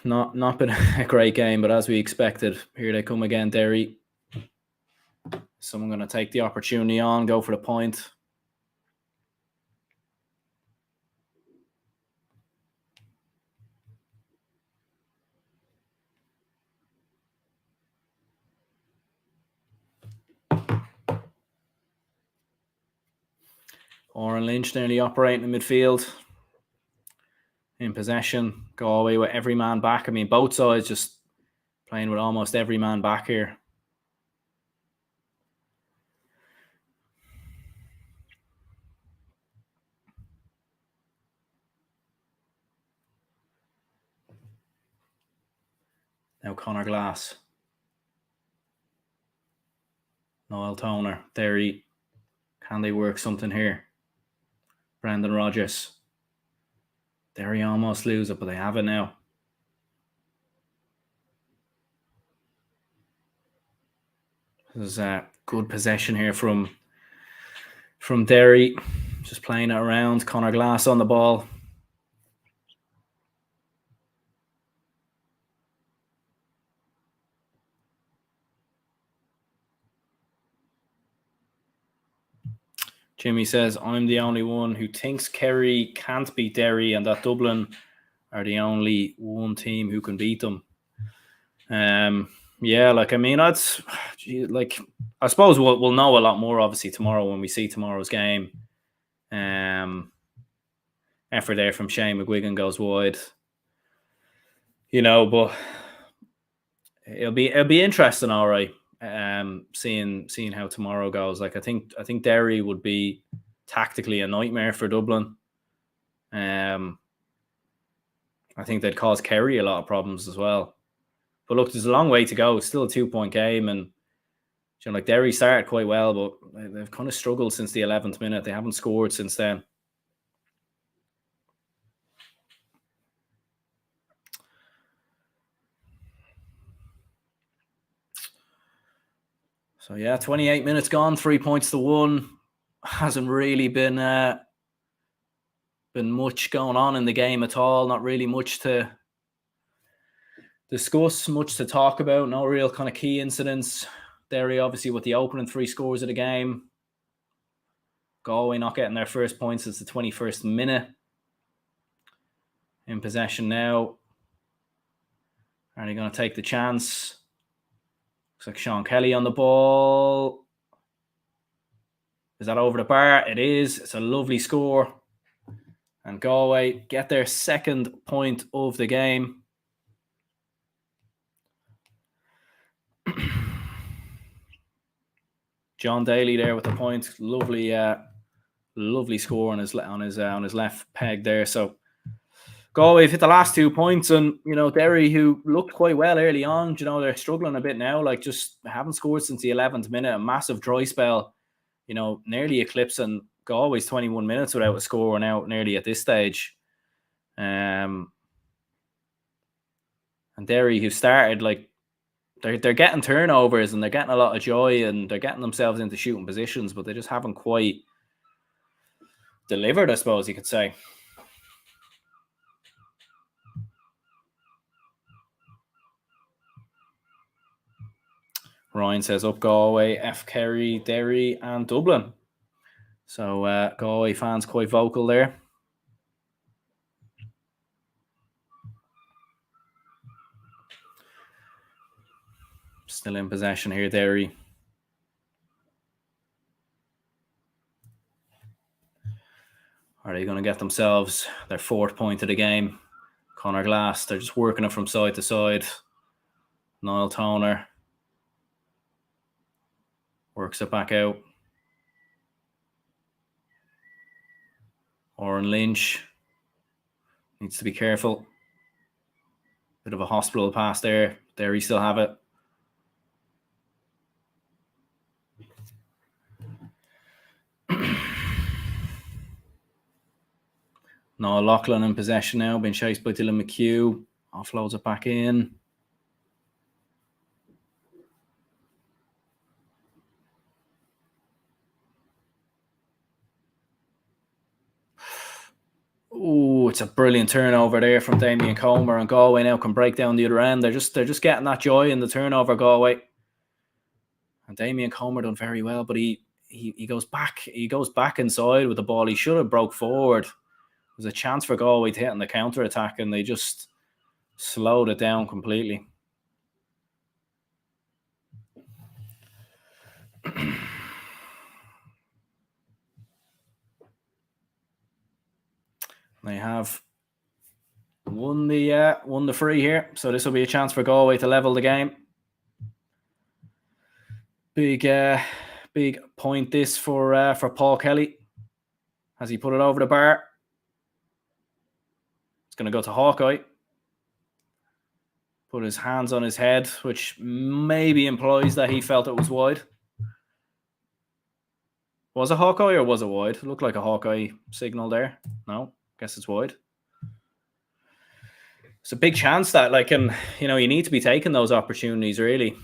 Not been a great game, but as we expected, here they come again, Derry. Someone going to take the opportunity on, go for the point. Oren Lynch nearly operating in midfield. In possession, Galway with every man back. I mean, both sides just playing with almost every man back here. Now Conor Glass. Noel Toner, Derry. Can they work something here? Brendan Rodgers. Derry almost lose it, but they have it now. This is a good possession here from Derry. Just playing it around. Conor Glass on the ball. Jimmy says, I'm the only one who thinks Kerry can't beat Derry and that Dublin are the only one team who can beat them. Yeah, like, I mean, I suppose we'll know a lot more, obviously, tomorrow when we see tomorrow's game. Effort there from Shane McGuigan goes wide. But it'll be interesting, all right. Seeing how tomorrow goes. Like, I think Derry would be tactically a nightmare for Dublin. I think they'd cause Kerry a lot of problems as well. But look, there's a long way to go. It's still a 2-point game, and like, Derry started quite well, but they've kind of struggled since the 11th minute. They haven't scored since then. So yeah, 28 minutes gone, 3 points to 1. Hasn't really been much going on in the game at all. Not really much to discuss, much to talk about. No real kind of key incidents. Derry obviously with the opening 3 scores of the game. Galway not getting their first points since the 21st minute. In possession now. Are they going to take the chance? Looks like Sean Kelly on the ball. Is that over the bar? It is. It's a lovely score. And Galway get their second point of the game. John Daly there with the point. Lovely score on his left peg there. So Galway have hit the last 2 points, and Derry, who looked quite well early on, they're struggling a bit now. Like, just haven't scored since the 11th minute. A massive dry spell, nearly eclipsing Galway's 21 minutes without a score now, nearly at this stage. And Derry, who started, like, they're getting turnovers and they're getting a lot of joy and they're getting themselves into shooting positions, but they just haven't quite delivered, I suppose you could say. Ryan says up Galway, F Kerry, Derry and Dublin. So Galway fans quite vocal there. Still in possession here, Derry. Are they going to get themselves their 4th point of the game? Conor Glass, they're just working it from side to side. Noel Toner works it back out. Oren Lynch needs to be careful. Bit of a hospital pass there. Derry still have it. Noel Loughlin in possession now, being chased by Dylan McHugh. Offloads it back in. Oh, it's a brilliant turnover there from Damien Comer, and Galway now can break down the other end. They're just getting that joy in the turnover, Galway. And Damien Comer done very well, but he goes back. He goes back inside with the ball. He should have broke forward. There's a chance for Galway to hit on the counter attack, and they just slowed it down completely. They have won the free here, so this will be a chance for Galway to level the game. Big point this for Paul Kelly. Has he put it over the bar? It's going to go to Hawkeye. Put his hands on his head, which maybe implies that he felt it was wide. Was it Hawkeye or was it wide? It looked like a Hawkeye signal there. No, guess it's wide. It's a big chance that, like, you need to be taking those opportunities, really.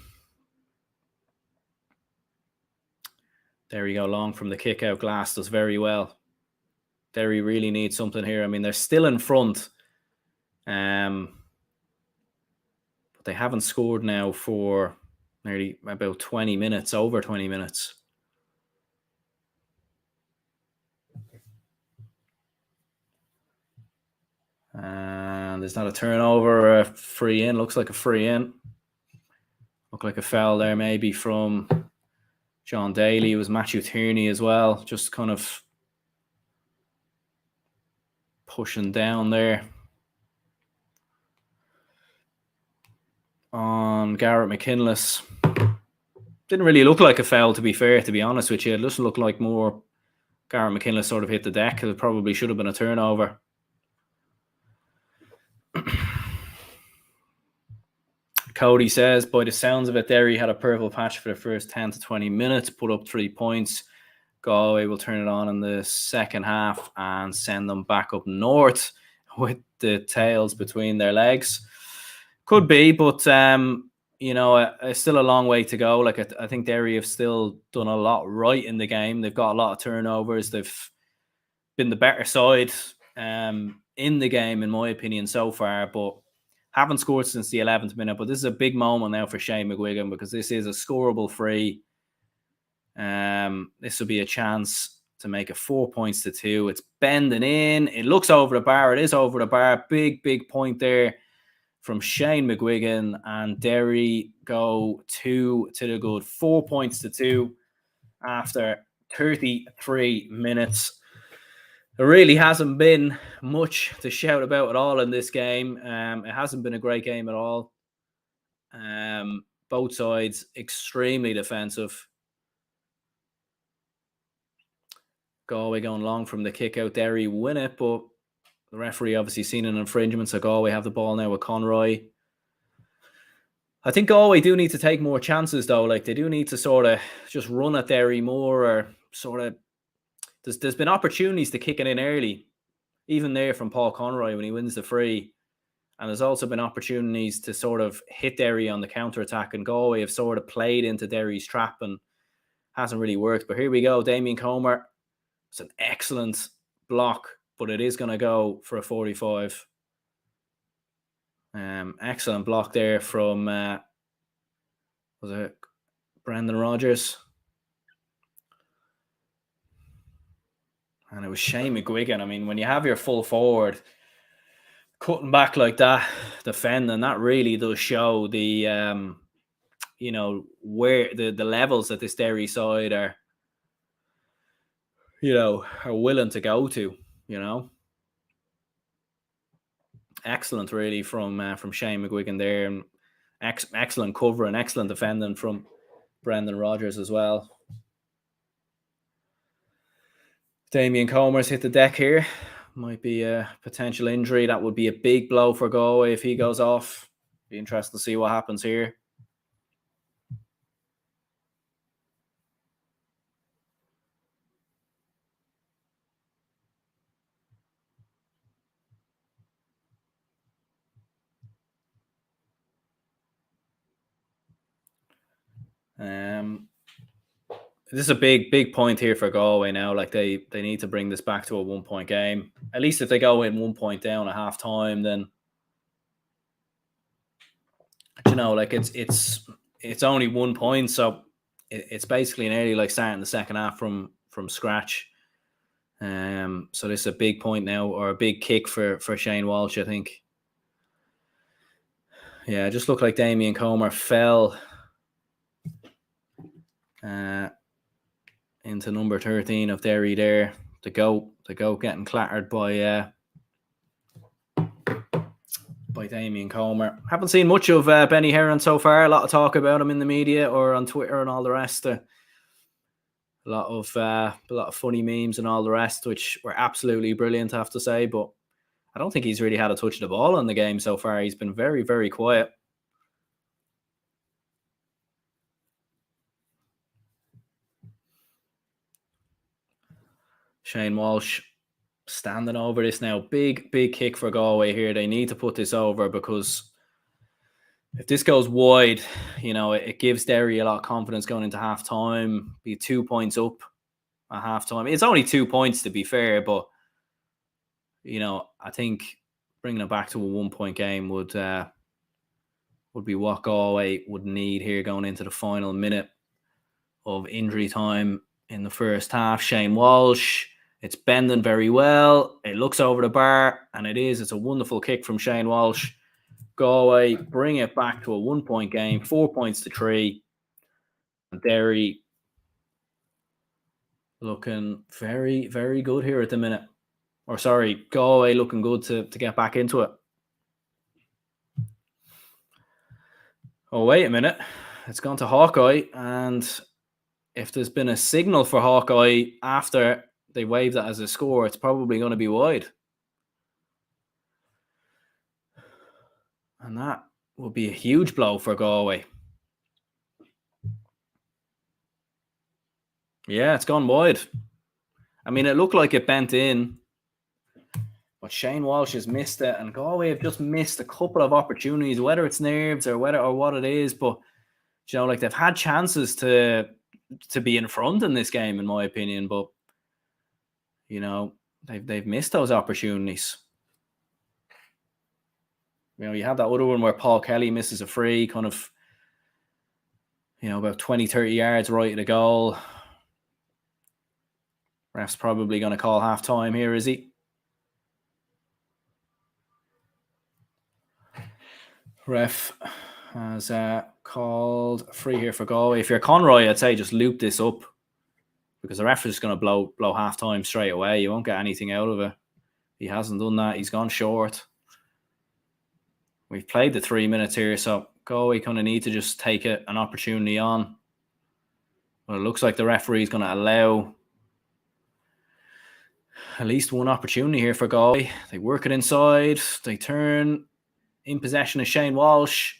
There you go, long from the kick out. Glass does very well. Derry really needs something here. I mean, they're still in front. But they haven't scored now for nearly about 20 minutes, over 20 minutes. And there's not a turnover or a free in. Looks like a free in. Looked like a foul there maybe from John Daly. It was Matthew Tierney as well. Just kind of pushing down there on Garrett McKinless. Didn't really look like a foul, to be fair, to be honest with you. It doesn't look like more Garrett McKinless sort of hit the deck. It probably should have been a turnover. Cody says, by the sounds of it, Derry had a purple patch for the first 10 to 20 minutes, put up 3 points. Galway will turn it on in the second half and send them back up north with the tails between their legs. Could be, but it's still a long way to go. Like, I think Derry have still done a lot right in the game. They've got a lot of turnovers. They've been the better side in the game, in my opinion, so far, but haven't scored since the 11th minute. But this is a big moment now for Shane McGuigan, because this is a scoreable free. This will be a chance to make it 4 points to 2. It's bending in. It looks over the bar. It is over the bar. Big point there from Shane McGuigan, and Derry go 2 to the good. 4 points to 2 after 33 minutes. There really hasn't been much to shout about at all in this game. It hasn't been a great game at all. Both sides extremely defensive. Galway going long from the kick out. Derry win it, but the referee obviously seen an infringement, so Galway have the ball now with Conroy. I think Galway do need to take more chances, though. Like, they do need to sort of just run at Derry more, or sort of... There's been opportunities to kick it in early, even there from Paul Conroy when he wins the free. And there's also been opportunities to sort of hit Derry on the counter-attack, and Galway have sort of played into Derry's trap and hasn't really worked. But here we go, Damien Comer. It's an excellent block, but it is going to go for a 45. Excellent block there from, was it Brendan Rodgers? And it was Shane McGuigan. I mean, when you have your full forward cutting back like that, defending, that really does show the, where the levels that this Derry side are, are willing to go to, Excellent, really, from Shane McGuigan there. And excellent cover and excellent defending from Brendan Rodgers as well. Damien Comer's hit the deck here. Might be a potential injury. That would be a big blow for Galway if he goes off. Be interesting to see what happens here. This is a big point here for Galway now. Like, they need to bring this back to a 1-point game. At least if they go in 1 point down at half time, then like it's only 1 point, so it's basically nearly like starting the second half from scratch. So this is a big point now, or a big kick for Shane Walsh, I think. Yeah, it just looked like Damien Comer fell into number 13 of Derry there. The goat getting clattered by Damien Comer. Haven't seen much of Benny Heron so far. A lot of talk about him in the media or on Twitter and all the rest. A lot of funny memes and all the rest, which were absolutely brilliant, I have to say. But I don't think he's really had a touch of the ball in the game so far. He's been very, very quiet. Shane Walsh standing over this now. Big kick for Galway here. They need to put this over, because if this goes wide, it gives Derry a lot of confidence going into half time. Be 2 points up at half time. It's only 2 points, to be fair, but I think bringing it back to a 1 point game would be what Galway would need here going into the final minute of injury time in the first half. Shane Walsh, it's bending very well. It looks over the bar, and it's a wonderful kick from Shane Walsh. Galway bring it back to a 1 point game, 4 points to 3. Derry looking very, very good here at the minute. Or sorry, Galway looking good to get back into it. Oh, wait a minute. It's gone to Hawkeye, and if there's been a signal for Hawkeye after they waved that as a score, it's probably going to be wide. And that would be a huge blow for Galway. Yeah, it's gone wide. I mean, it looked like it bent in, but Shane Walsh has missed it, and Galway have just missed a couple of opportunities, whether it's nerves or what it is. But they've had chances to be in front in this game, in my opinion. But they've missed those opportunities. You had that other one where Paul Kelly misses a free, kind of, about 20, 30 yards right of the goal. Ref's probably going to call half time here, is he? Ref has called free here for Galway. If you're Conroy, I'd say just loop this up, because the ref is going to blow half time straight away. You won't get anything out of it. He hasn't done that. He's gone short. We've played the 3 minutes here, so Galway kind of need to just take an opportunity on. Well, it looks like the referee is going to allow at least one opportunity here for Galway. They work it inside. They turn in possession of Shane Walsh.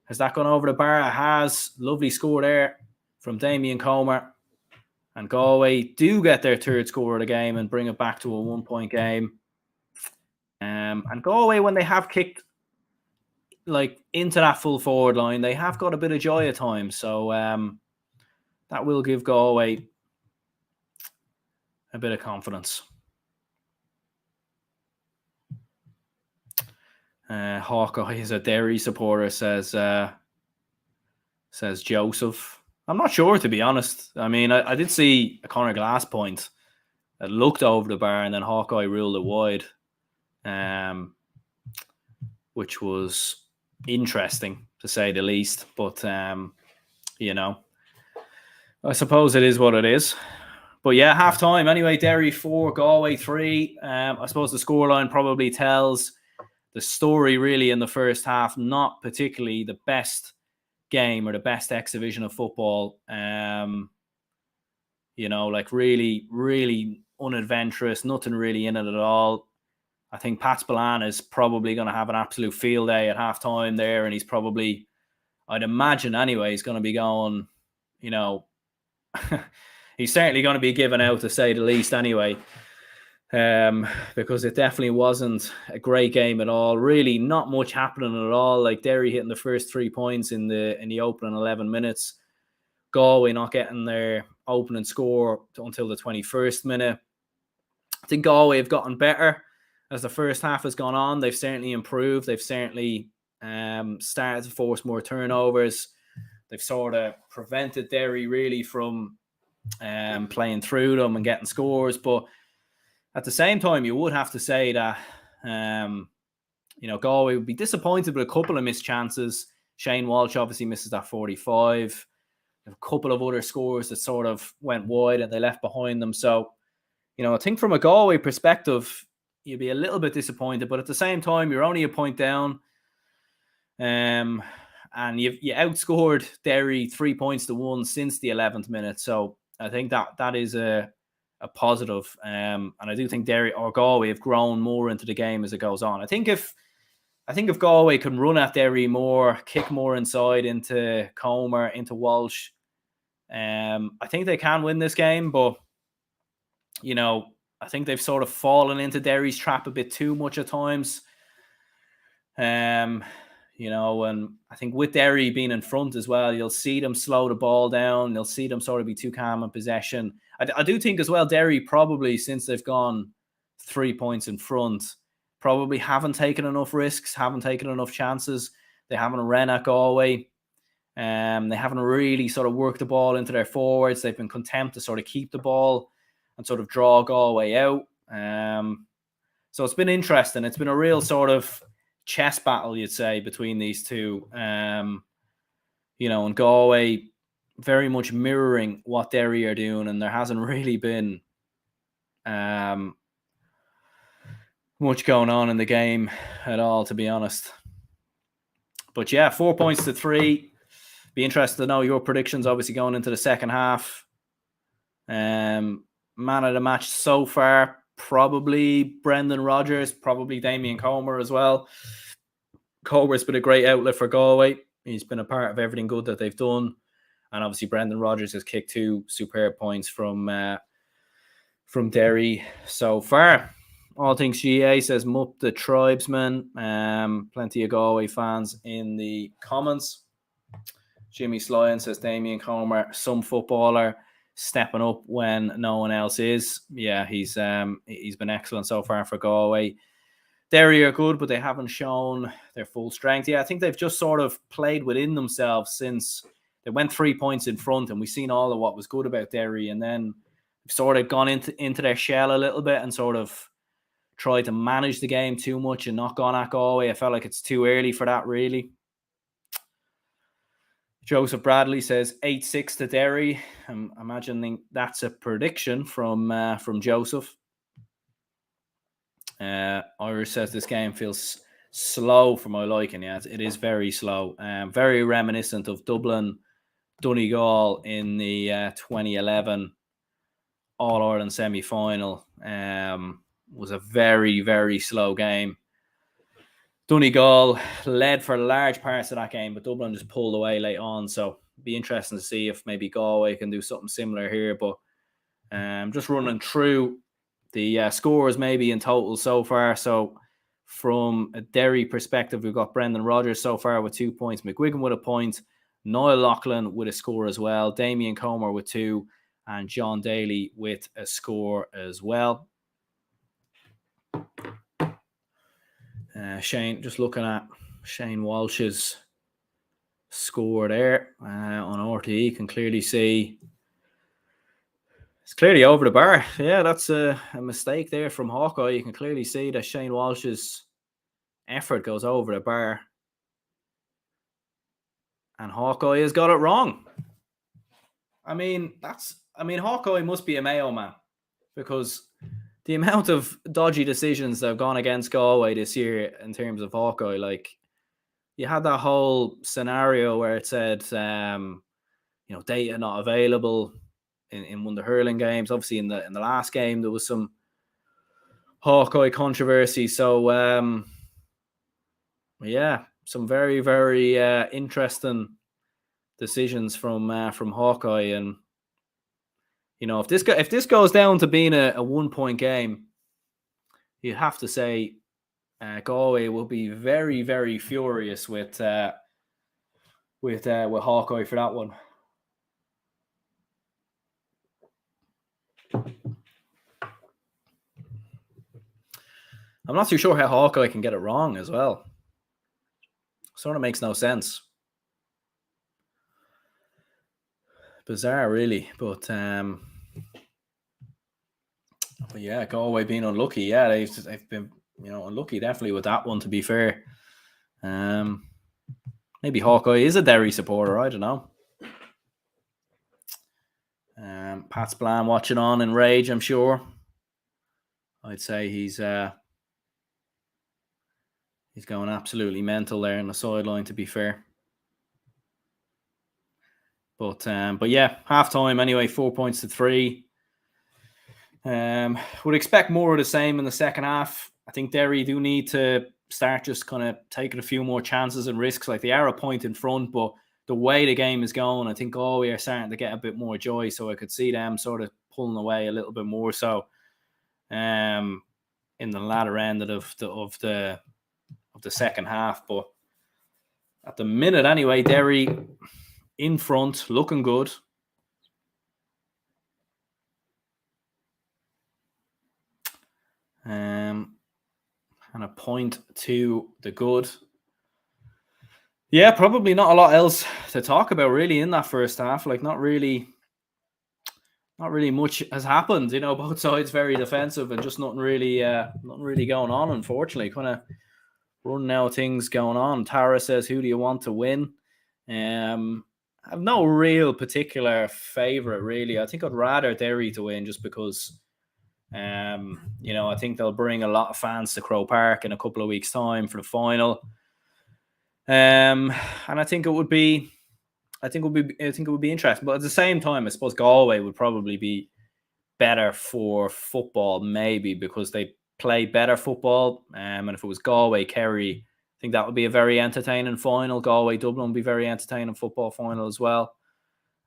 Has that gone over the bar? It has. Lovely score there from Damien Comer. And Galway do get their third score of the game and bring it back to a 1 point game. And Galway, when they have kicked into that full forward line, they have got a bit of joy at times. So that will give Galway a bit of confidence. Hawkeye is a Derry supporter, says Joseph. I'm not sure, to be honest. I mean, I did see a Conor Glass point that looked over the bar, and then Hawkeye ruled it wide, which was interesting, to say the least. But, I suppose it is what it is. But yeah, half time. Anyway, Derry 4, Galway 3. I suppose the scoreline probably tells the story really in the first half. Not particularly the best game or the best exhibition of football. Really, really unadventurous. Nothing really in it at all. I think Pat Spillane is probably going to have an absolute field day at half time there. And he's probably, I'd imagine anyway, he's going to be going, he's certainly going to be given out, to say the least, anyway, because it definitely wasn't a great game at all. Really, not much happening at all. Like Derry hitting the first 3 points in the opening 11 minutes. Galway not getting their opening score until the 21st minute. I think Galway have gotten better as the first half has gone on. They've certainly improved. They've certainly started to force more turnovers. They've sort of prevented Derry really from playing through them and getting scores. But at the same time, you would have to say that Galway would be disappointed with a couple of missed chances. Shane Walsh obviously misses that 45. A couple of other scores that sort of went wide and they left behind them. So, I think from a Galway perspective, you'd be a little bit disappointed. But at the same time, you're only a point down. And you outscored Derry 3 points to 1 since the 11th minute. So I think that is a positive. And I do think Derry or Galway have grown more into the game as it goes on. I think if Galway can run at Derry more, kick more inside into Comer, into Walsh, I think they can win this game. But you know, I think they've sort of fallen into Derry's trap a bit too much at times. You know, and I think with Derry being in front as well, you'll see them slow the ball down. You'll see them sort of be too calm in possession. I do think as well, Derry probably, since they've gone 3 points in front, probably haven't taken enough risks, haven't taken enough chances. They haven't ran at Galway. They haven't really sort of worked the ball into their forwards. They've been content to sort of keep the ball and sort of draw Galway out. So it's been interesting. It's been a real sort of chess battle, you'd say, between these two. You know, and Galway very much mirroring what Derry are doing, and there hasn't really been much going on in the game at all, to be honest. But yeah, 4 points to 3. Be interested to know your predictions, obviously, going into the second half. Man of the match so far, probably Brendan Rodgers, probably Damien Comer as well. Comer's been a great outlet for Galway. He's been a part of everything good that they've done. And obviously Brendan Rodgers has kicked 2 superb points from Derry so far. All Things GAA says Mup the Tribesman. Plenty of Galway fans in the comments. Jimmy Slyan says Damien Comer, some footballer stepping up when no one else is. Yeah, he's been excellent so far for Galway. Derry are good, but they haven't shown their full strength. Yeah, I think they've just sort of played within themselves since they went 3 points in front, and we've seen all of what was good about Derry, and then sort of gone into their shell a little bit and sort of tried to manage the game too much and not gone at Galway. I felt like it's too early for that, really. Joseph Bradley says 8-6 to Derry. I'm imagining that's a prediction from Joseph. Irish says this game feels slow for my liking. Yeah, it is very slow. Very reminiscent of Dublin, Donegal in the 2011 All-Ireland semi-final. Was a very, very slow game. Donegal led for large parts of that game, but Dublin just pulled away late on. So it'd be interesting to see if maybe Galway can do something similar here. But just running through the scores maybe in total so far. So from a Derry perspective, we've got Brendan Rodgers so far with 2 points, McGuigan with a point, Niall Loughlin with a score as well, Damien Comer with 2, and John Daly with a score as well. Shane, just looking at Shane Walsh's score there on RTE, you can clearly see it's clearly over the bar. Yeah, that's a mistake there from Hawkeye. You can clearly see that Shane Walsh's effort goes over the bar. And Hawkeye has got it wrong. I mean, Hawkeye must be a Mayo man, because the amount of dodgy decisions that have gone against Galway this year in terms of Hawkeye, like, you had that whole scenario where it said, data not available in one of the hurling games. Obviously, in the last game, there was some Hawkeye controversy. So, yeah, some very, very interesting decisions from Hawkeye. And if this goes down to being a 1 point game, you have to say Galway will be very, very furious with Hawkeye for that one. I'm not too sure how Hawkeye can get it wrong as well. Sort of makes no sense. Bizarre, really. But yeah, Galway being unlucky. Yeah, they've been unlucky definitely with that one, to be fair. Maybe Hawkeye is a Derry supporter. I don't know. Pat Splan watching on in rage, I'm sure. I'd say he's going absolutely mental there on the sideline, to be fair. But yeah, half time anyway, 4 points to 3. Would expect more of the same in the second half. I think Derry do need to start just kind of taking a few more chances and risks. Like, they are a point in front, but the way the game is going, I think Galway are starting to get a bit more joy. So I could see them sort of pulling away a little bit more so in the latter end of the second half. But at the minute anyway, Derry in front, looking good. And a point to the good. Yeah, probably not a lot else to talk about really in that first half. Like not really much has happened. Both sides very defensive and just nothing really going on. Unfortunately, kind of running out of things going on. Tara says, "Who do you want to win?" I have no real particular favorite really. I think I'd rather Derry to win just because. I think they'll bring a lot of fans to Croke Park in a couple of weeks' time for the final. And I think it would be interesting. But at the same time, I suppose Galway would probably be better for football, maybe because they play better football. And if it was Galway Kerry, I think that would be a very entertaining final. Galway Dublin would be very entertaining football final as well.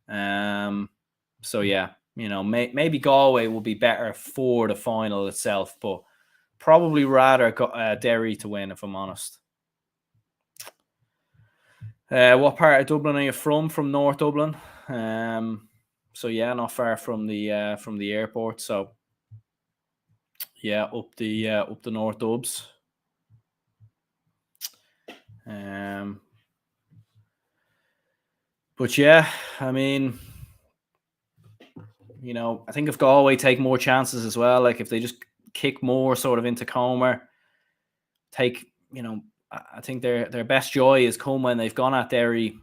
So yeah. Maybe Galway will be better for the final itself, but probably rather Derry to win, if I'm honest. What part of Dublin are you from? From North Dublin. So yeah, not far from the airport. So yeah, up the North Dubs. But yeah, I mean. I think if Galway take more chances as well, like if they just kick more sort of into Comer, I think their best joy is come when they've gone at Derry.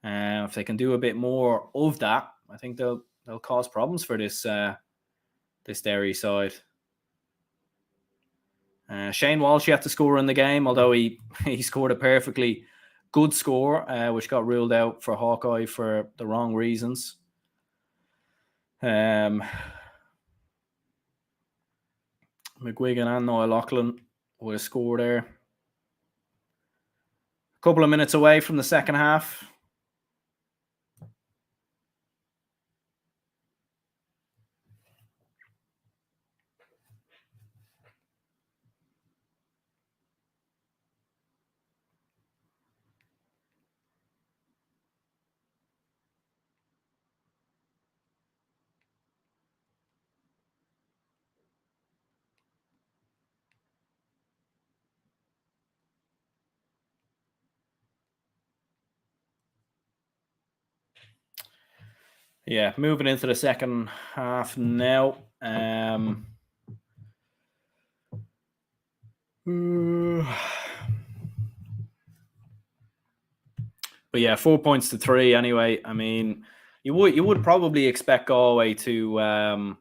If they can do a bit more of that, I think they'll cause problems for this Derry side. Shane Walsh had to score in the game, although he scored a perfectly good score, which got ruled out for Hawkeye for the wrong reasons. McGuigan and Noel Loughlin with a score there. A couple of minutes away from the second half. Yeah, moving into the second half now. But yeah, 4 points to 3 anyway. I mean, you would probably expect Galway to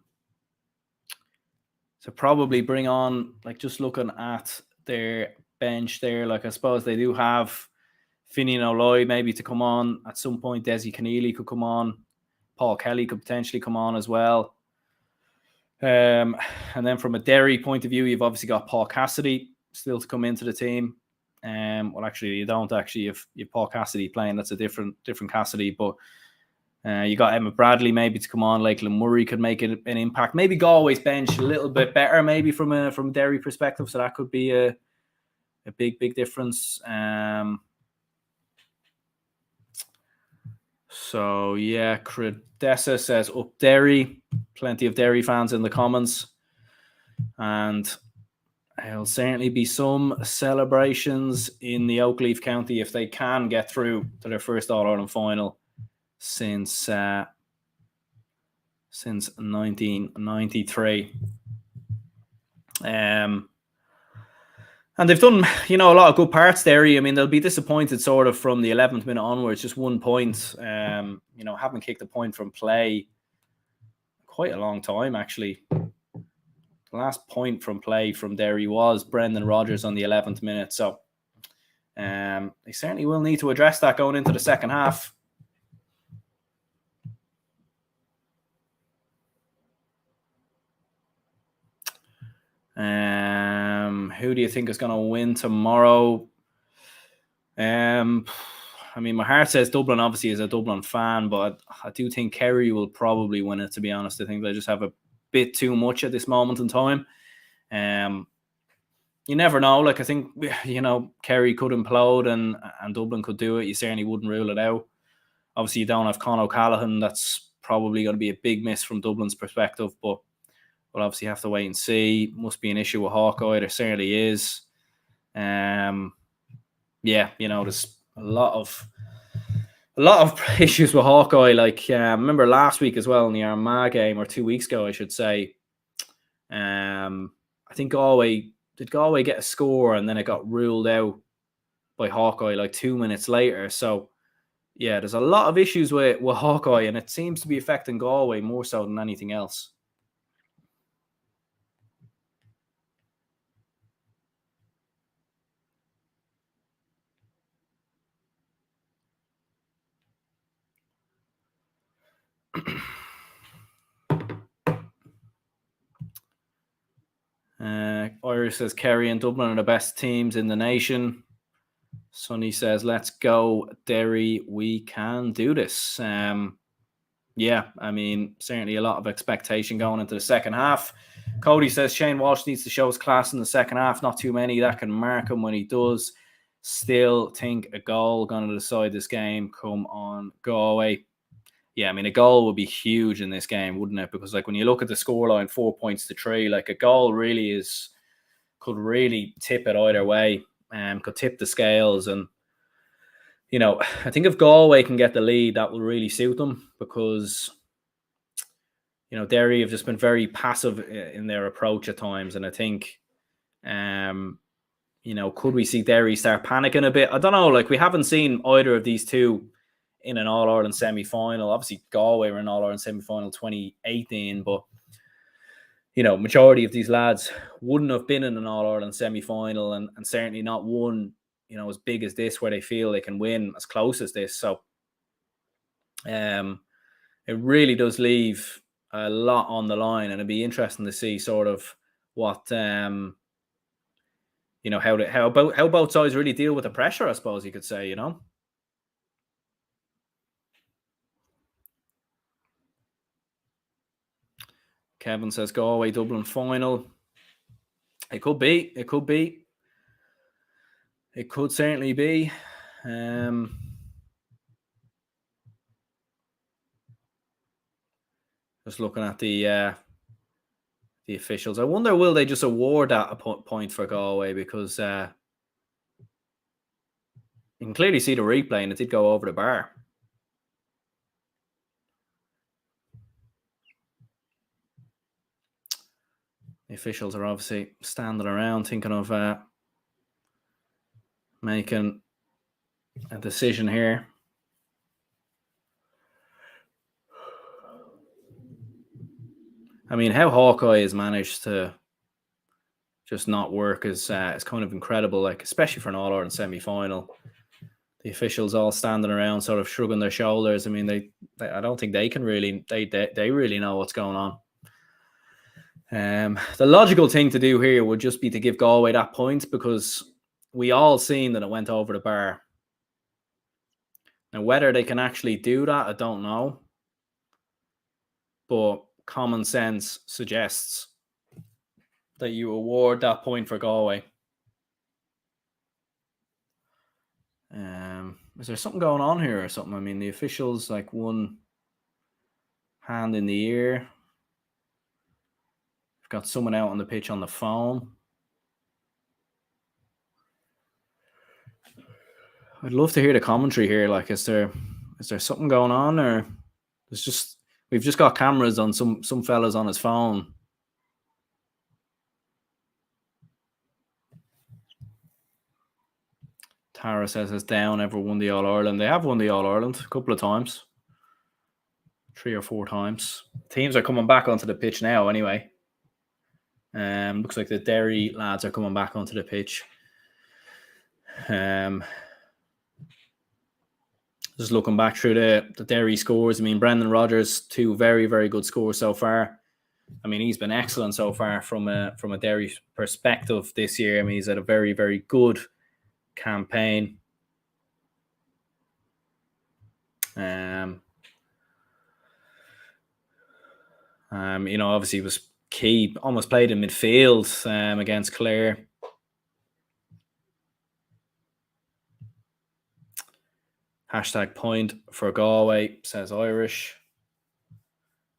probably bring on, like, just looking at their bench there, like I suppose they do have Finian O'Loy maybe to come on at some point. Desi Keneally could come on. Paul Kelly could potentially come on as well. And then from a Derry point of view, you've obviously got Paul Cassidy still to come into the team. Well, actually, you don't actually. If you Paul Cassidy playing, that's a different Cassidy. But you got Emma Bradley maybe to come on. Lakeland Murray could make an impact. Maybe Galway's bench a little bit better, maybe from a Derry perspective. So that could be a big difference. So yeah, Credessa says up Derry. Plenty of Derry fans in the comments, and there'll certainly be some celebrations in the Oakleaf County if they can get through to their first All-Ireland final since 1993. And they've done, a lot of good parts there. I mean, they'll be disappointed sort of from the 11th minute onwards, just 1 point. Haven't kicked a point from play quite a long time, actually. The last point from play from Derry was Brendan Rodgers on the 11th minute. So they certainly will need to address that going into the second half. Who do you think is going to win tomorrow? I mean, my heart says Dublin, obviously, as a Dublin fan, but I do think Kerry will probably win it, to be honest. I think they just have a bit too much at this moment in time. You never know. Like, I think, Kerry could implode and Dublin could do it. You certainly wouldn't rule it out. Obviously, you don't have Con O'Callaghan. That's probably going to be a big miss from Dublin's perspective, but we'll obviously have to wait and see. Must be an issue with Hawkeye. There certainly is. There's a lot of issues with Hawkeye. Like, I remember last week as well in the Armagh game, or 2 weeks ago, I should say. I think Galway get a score and then it got ruled out by Hawkeye like 2 minutes later. So yeah, there's a lot of issues with Hawkeye, and it seems to be affecting Galway more so than anything else. Irish says Kerry and Dublin are the best teams in the nation. Sonny says, let's go, Derry. We can do this. Yeah, I mean, certainly a lot of expectation going into the second half. Cody says Shane Walsh needs to show his class in the second half. Not too many that can mark him when he does. Still think a goal going to decide this game. Come on, Galway. Yeah, I mean, a goal would be huge in this game, wouldn't it? Because, like, when you look at the scoreline, 4 points to 3, like, a goal really could really tip it either way, could tip the scales. And, I think if Galway can get the lead, that will really suit them, because, Derry have just been very passive in their approach at times. And I think, could we see Derry start panicking a bit? I don't know. Like, we haven't seen either of these two in an All-Ireland semi-final. Obviously, Galway were in All-Ireland semi-final 2018, but, majority of these lads wouldn't have been in an All-Ireland semi-final, and certainly not one, as big as this, where they feel they can win as close as this. So it really does leave a lot on the line, and it'd be interesting to see sort of what, how both sides really deal with the pressure, I suppose you could say, Kevin says Galway Dublin final. It could be. It could certainly be. Just looking at the officials, I wonder, will they just award that a point for Galway, because you can clearly see the replay and it did go over the bar. The officials are obviously standing around thinking of making a decision here. I mean, how Hawkeye has managed to just not work is kind of incredible, like, especially for an All-Ireland semi-final. The officials all standing around sort of shrugging their shoulders. I mean, they I don't think they can really, they really know what's going on. The logical thing to do here would just be to give Galway that point, because we all seen that it went over the bar. Now, whether they can actually do that, I don't know. But common sense suggests that you award that point for Galway. Is there something going on here or something? I mean, the officials, like, one hand in the ear. We've got someone out on the pitch on the phone. I'd love to hear the commentary here. Like, is there something going on, or we've just got cameras on some fellas on his phone. Tara says, has Down ever won the All-Ireland? They have won the All-Ireland a couple of times. 3 or 4 times. Teams are coming back onto the pitch now anyway. Looks like the Derry lads are coming back onto the pitch. Just looking back through the Derry scores, I mean, Brendan Rodgers, 2 very, very good scores so far. I mean, he's been excellent so far from a Derry perspective this year. I mean, he's had a very, very good campaign. Obviously he was key, almost played in midfield against Clare. Hashtag point for Galway, says Irish.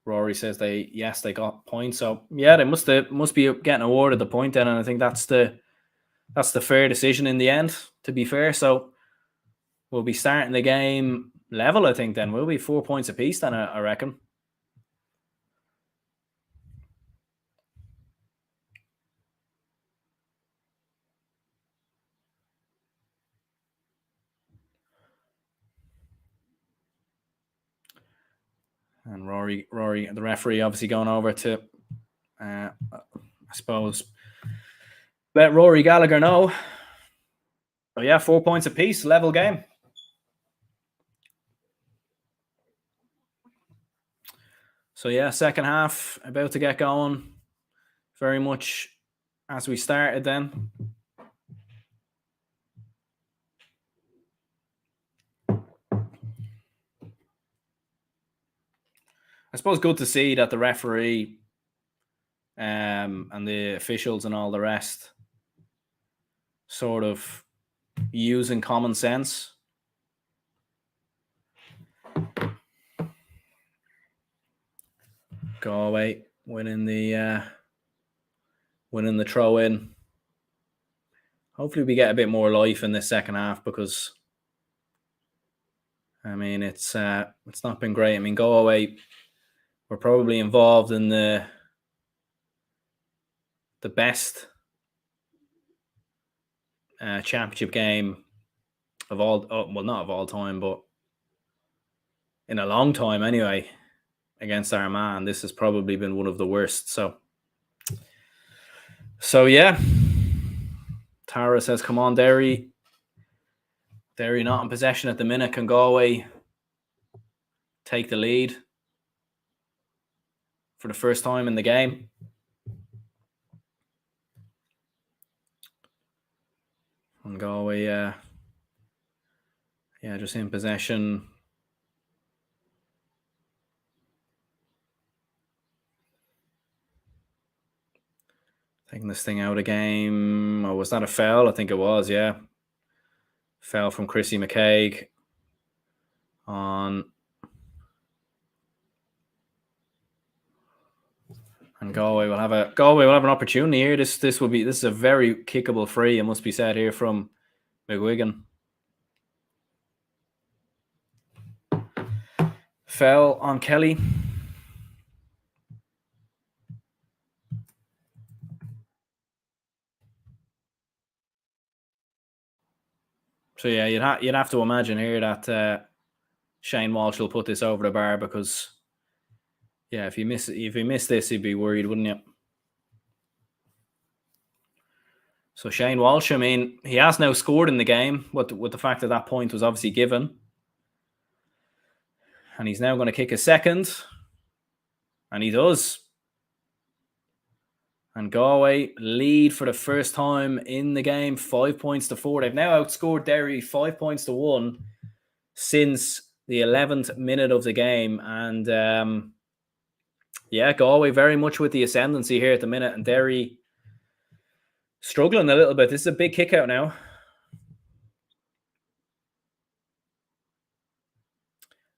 Rory says they got points. So yeah, they must be getting awarded the point then, and I think that's the fair decision in the end, to be fair. So we'll be starting the game level, I think, then. We'll be 4 points apiece then, I reckon. And Rory, the referee, obviously going over to, I suppose, let Rory Gallagher know. So yeah, 4 points apiece, level game. So yeah, second half about to get going. Very much as we started then. I suppose good to see that the referee and the officials and all the rest sort of using common sense. Galway winning the throw in. Hopefully we get a bit more life in this second half, because I mean it's not been great. I mean, Galway were probably involved in the best championship game of all, well, not of all time, but in a long time anyway, against Armagh. This has probably been one of the worst. So yeah, Tara says, come on, Derry. Derry not in possession at the minute. Can Galway take the lead for the first time in the game? And Galway, just in possession. Taking this thing out of game. Oh, was that a foul? I think it was, yeah. Foul from Chrissy McCaig on. And Galway will have an opportunity here. This is a very kickable free, it must be said here, from McGuigan. Foul on Kelly. So yeah, you'd have to imagine here that Shane Walsh will put this over the bar, because yeah, if he missed this, he'd be worried, wouldn't you? So Shane Walsh, I mean, he has now scored in the game, with the fact that point was obviously given, and he's now going to kick a second, and he does. And Galway lead for the first time in the game, 5 points to 4. They've now outscored Derry 5 points to 1 since the 11th minute of the game. And Galway very much with the ascendancy here at the minute, and Derry struggling a little bit. This is a big kick out now.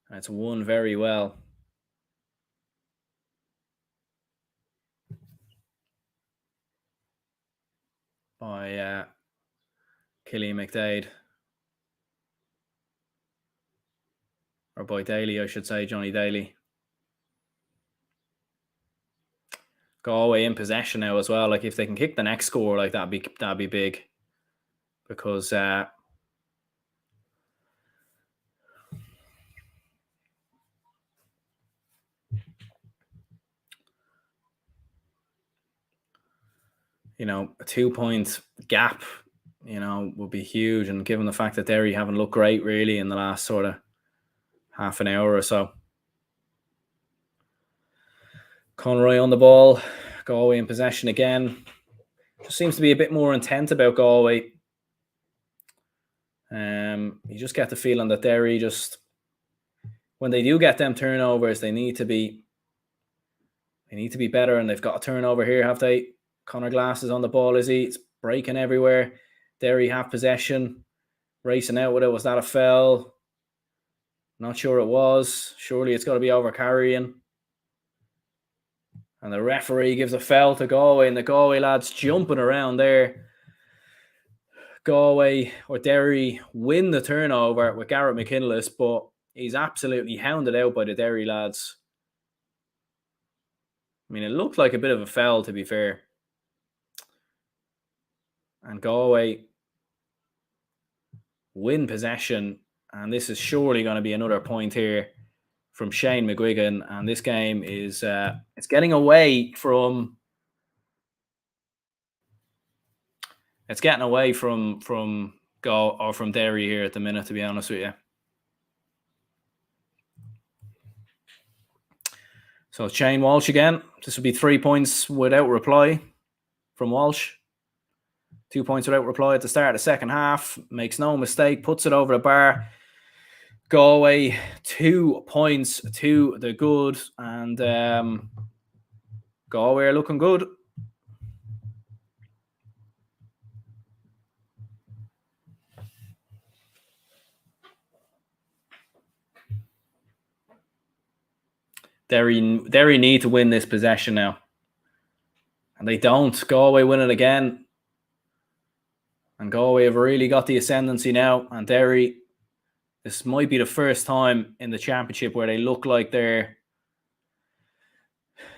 And it's won very well by Killian McDade. Or by Daly, I should say, Johnny Daly. Galway in possession now as well. Like, if they can kick the next score, like, that'd be big, because a 2 point gap, would be huge. And given the fact that Derry haven't looked great really in the last sort of half an hour or so. Conroy on the ball. Galway in possession again. Just seems to be a bit more intent about Galway. You just get the feeling that Derry just when they do get them turnovers, they need to be better, and they've got a turnover here, have they? Conor Glass is on the ball, is he? It's breaking everywhere. Derry have possession, racing out with it. Was that a foul? Not sure it was. Surely it's got to be over carrying. And the referee gives a foul to Galway, and the Galway lads jumping around there. Galway or Derry win the turnover with Garrett McKinless, but he's absolutely hounded out by the Derry lads. I mean, it looked like a bit of a foul, to be fair. And Galway win possession, and this is surely going to be another point here from Shane McGuigan. And this game is it's getting away from from Derry here at the minute, to be honest with you. So Shane Walsh again. This will be 3 points without reply from Walsh. 2 points without reply at the start of the second half. Makes no mistake. Puts it over the bar. Galway 2 points to the good. And Galway are looking good. Derry need to win this possession now. And they don't. Galway win it again. And Galway have really got the ascendancy now. And Derry, this might be the first time in the championship where they look like they're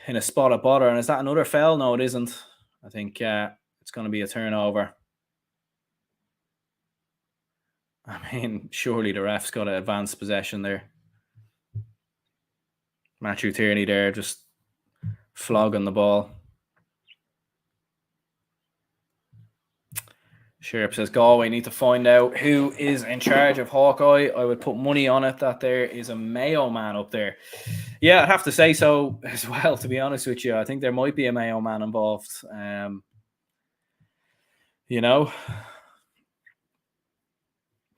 in a spot of bother. And is that another foul? No, it isn't. I think it's going to be a turnover. I mean, surely the ref's got to advance possession there. Matthew Tierney there just flogging the ball. Sherp says Galway need to find out who is in charge of Hawkeye. I would put money on it that there is a Mayo man up there. Yeah, I'd have to say so as well, to be honest with you. I think there might be a Mayo man involved. You know.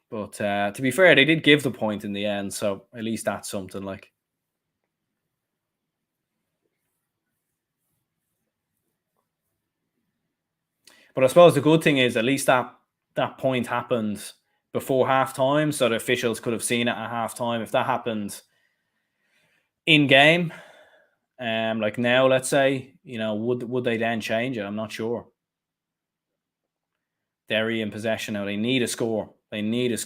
But to be fair, they did give the point in the end, so at least that's something like. But I suppose the good thing is at least that point happened before halftime, so the officials could have seen it at halftime. If that happened in game, like now, let's say, would they then change it? I'm not sure. Derry in possession now. They need a score. Doesn't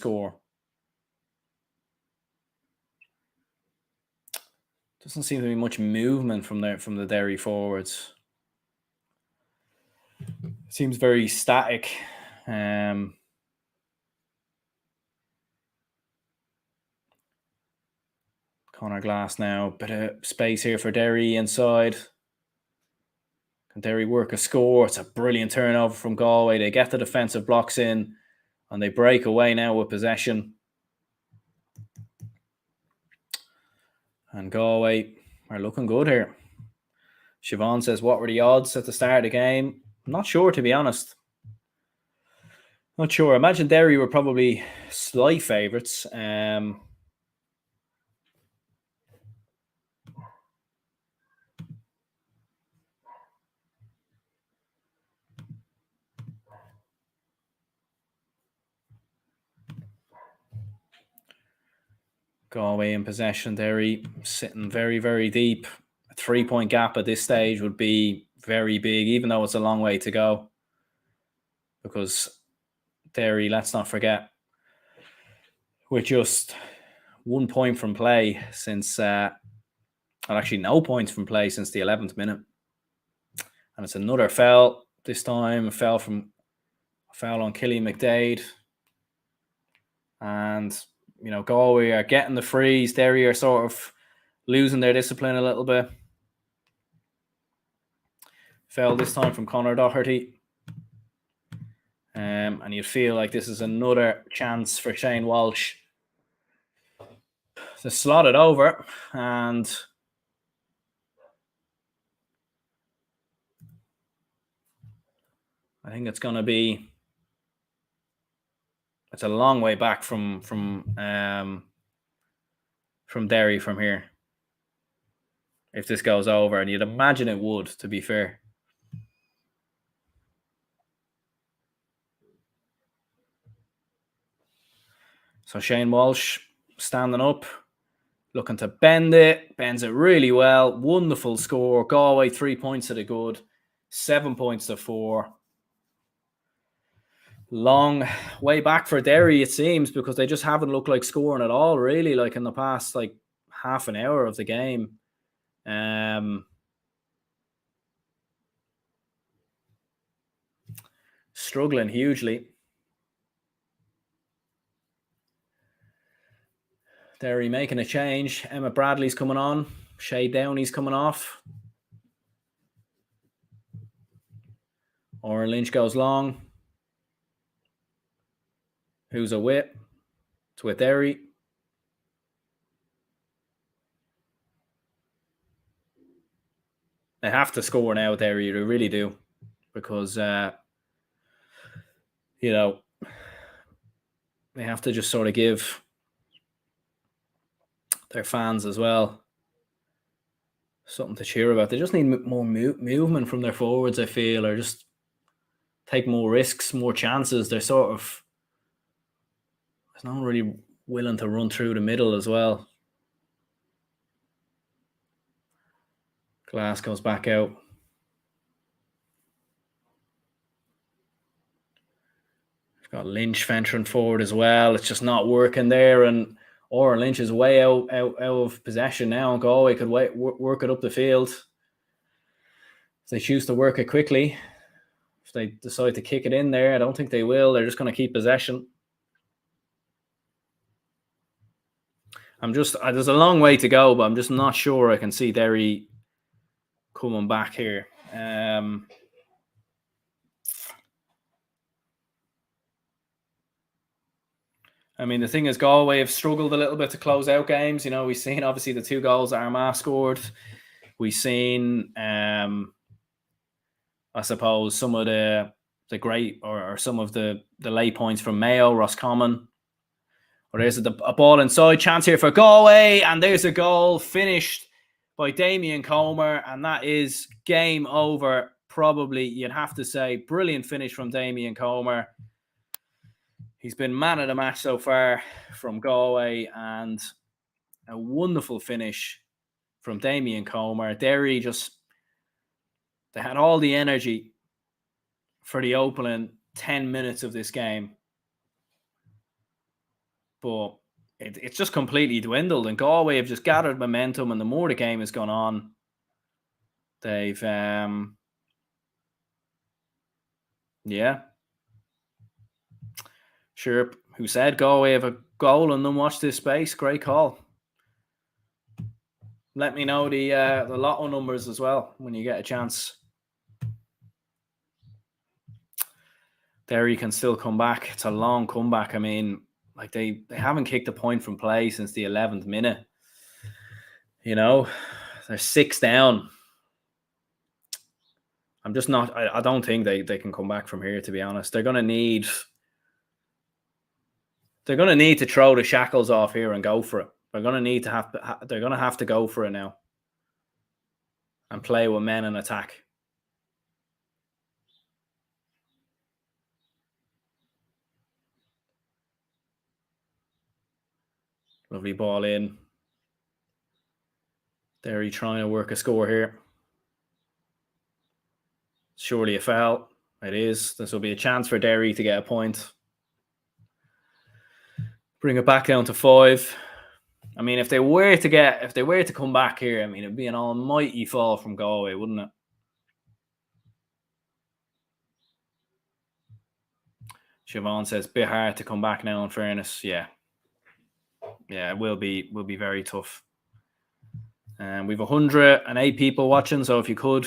seem to be much movement from the Derry forwards. Seems very static. Conor Glass now. Bit of space here for Derry inside. Can Derry work a score? It's a brilliant turnover from Galway. They get the defensive blocks in and they break away now with possession. And Galway are looking good here. Siobhan says, what were the odds at the start of the game? I'm not sure, to be honest. Not sure. I imagine Derry were probably slight favourites. Galway in possession. Derry sitting very, very deep. A 3-point gap at this stage would be very big, even though it's a long way to go. Because Derry, let's not forget, we're just 1 point from play since, actually no points from play since the 11th minute. And it's another foul this time. A foul on Killian McDade. And, Galway are getting the frees. Derry are sort of losing their discipline a little bit. Foul this time from Conor Doherty. And you feel like this is another chance for Shane Walsh to slot it over. And I think it's going to be... It's a long way back from from Derry from here if this goes over, and you'd imagine it would, to be fair. So Shane Walsh standing up, looking to bend it, bends it really well. Wonderful score. Galway 3 points to the good, 7 points to 4. Long way back for Derry, it seems, because they just haven't looked like scoring at all, really, like in the past like half an hour of the game. Struggling hugely. Derry making a change. Emma Bradley's coming on. Shay Downey's coming off. Oren Lynch goes long. Who's a whip? It's with Derry. They have to score now, Derry. They really do. Because, you know, they have to just sort of give their fans as well something to cheer about. They just need more movement from their forwards, I feel, or just take more risks, more chances. They're sort of, there's no one really willing to run through the middle as well. Glass goes back out. We've got Lynch venturing forward as well. It's just not working there, and Oren Lynch is way out of possession now. Galway could work it up the field if they choose to work it quickly. If they decide to kick it in there, I don't think they will. They're just going to keep possession. There's a long way to go, but I'm just not sure I can see Derry coming back here. I mean, the thing is, Galway have struggled a little bit to close out games. You know, we've seen obviously the 2 goals that Armagh scored. We've seen, I suppose, some of the great or some of the late points from Mayo, Roscommon. Or there's a ball inside, chance here for Galway, and there's a goal finished by Damien Comer, and that is game over. Probably, you'd have to say, brilliant finish from Damien Comer. He's been man of the match so far from Galway, and a wonderful finish from Damien Comer. Derry they had all the energy for the opening 10 minutes of this game, but it's just completely dwindled, and Galway have just gathered momentum, and the more the game has gone on, they've sure, who said Galway have a goal and then watch this space? Great call. Let me know the lotto numbers as well when you get a chance. Derry can still come back. It's a long comeback. I mean, like they haven't kicked a point from play since the 11th minute. You know, they're 6 down. I'm just not. I don't think they can come back from here. To be honest, they're going to need to throw the shackles off here and go for it. They're going to have to go for it now and play with men in attack. Lovely ball in. Derry trying to work a score here. Surely a foul. It is. This will be a chance for Derry to get a point. Bring it back down to 5. I mean, if they were to come back here, I mean, it'd be an almighty fall from Galway, wouldn't it? Siobhan says, bit hard to come back now, in fairness. Yeah, it will be very tough. And we've 108 people watching, so if you could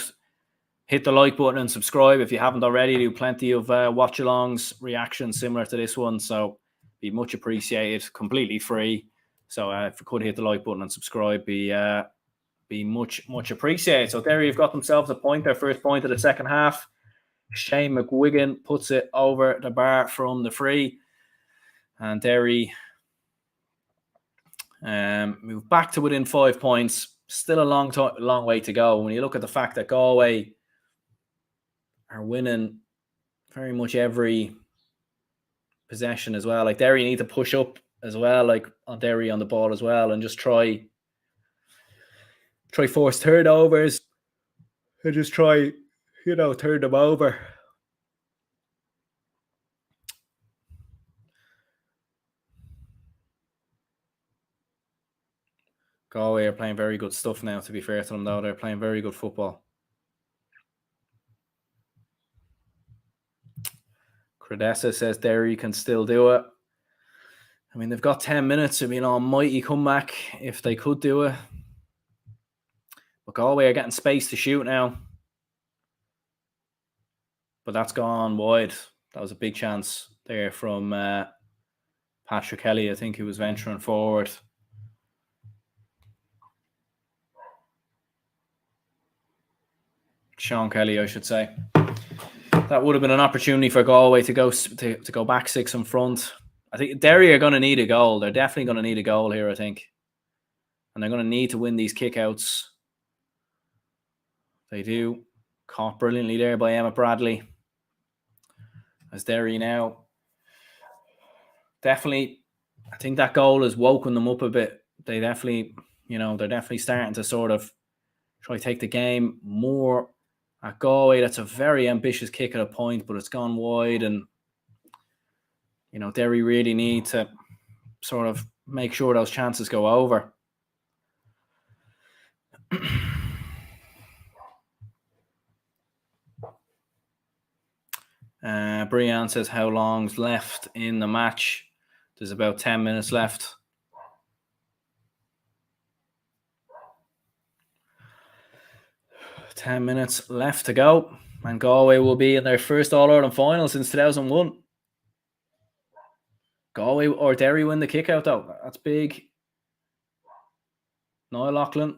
hit the like button and subscribe if you haven't already. Do plenty of watch-alongs, reactions similar to this one, so be much appreciated. Completely free. So if you could hit the like button and subscribe, be much appreciated. So Derry have got themselves a point, their first point of the second half. Shane McGuigan puts it over the bar from the free, and Derry Move back to within 5 points. Still a long way to go. When you look at the fact that Galway are winning very much every possession as well. Like Derry need to push up as well, like on Derry on the ball as well, and just try force turnovers and just try, turn them over. Galway are playing very good stuff now, to be fair to them, though. They're playing very good football. Credessa says Derry can still do it. I mean, they've got 10 minutes. I mean, almighty comeback if they could do it. But Galway are getting space to shoot now. But that's gone wide. That was a big chance there from Patrick Kelly, I think, who was venturing forward. Sean Kelly, I should say. That would have been an opportunity for Galway to go back 6 in front. I think Derry are going to need a goal. They're definitely going to need a goal here, I think. And they're going to need to win these kickouts. They do. Caught brilliantly there by Emma Bradley. As Derry now. Definitely, I think that goal has woken them up a bit. They definitely, they're definitely starting to sort of try to take the game more at Galway. That's a very ambitious kick at a point, but it's gone wide. And, Derry really need to sort of make sure those chances go over. Brian says, how long's left in the match? There's about 10 minutes left. $10 minutes left to go. And Galway will be in their first All-Ireland final since 2001. Galway or Derry win the kick out, though. That's big. Niall Loughlin.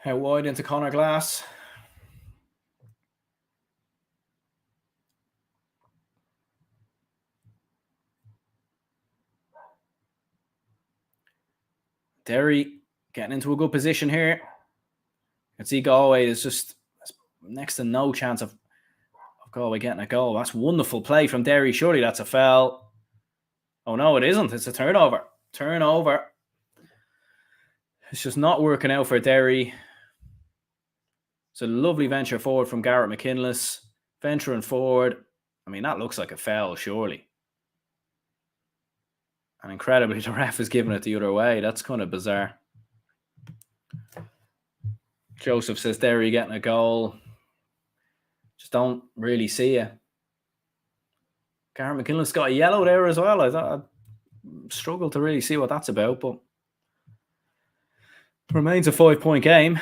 How wide into Conor Glass? Derry getting into a good position here. You can see Galway is just next to no chance of Galway getting a goal. That's wonderful play from Derry. Surely that's a foul. Oh, no, it isn't. It's a turnover. It's just not working out for Derry. It's a lovely venture forward from Garrett McKinless. Venturing forward. I mean, that looks like a foul, surely. And incredibly, the ref is giving it the other way. That's kind of bizarre. Joseph says Derry getting a goal. Just don't really see it. Garrett McKinless got a yellow there as well. I struggled to really see what that's about, but it remains a 5-point game.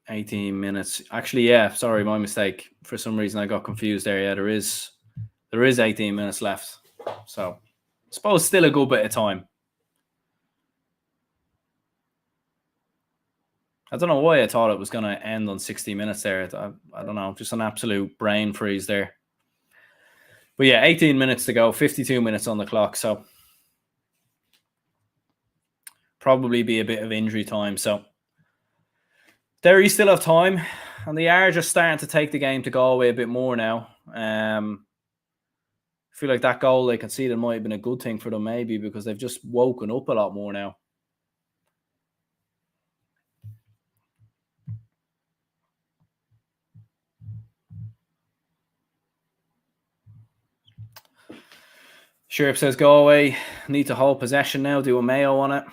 $18 minutes. Actually, yeah, sorry, my mistake. For some reason, I got confused there. Yeah, there is 18 minutes left. So, I suppose still a good bit of time. I don't know why I thought it was going to end on 60 minutes there. I don't know, just an absolute brain freeze there. But yeah, 18 minutes to go, 52 minutes on the clock. So, probably be a bit of injury time. So, Derry still have time, and they are just starting to take the game to Galway a bit more now. I feel like that goal they conceded might have been a good thing for them, maybe, because they've just woken up a lot more now. Sherp says Galway need to hold possession now, do a Mayo on it.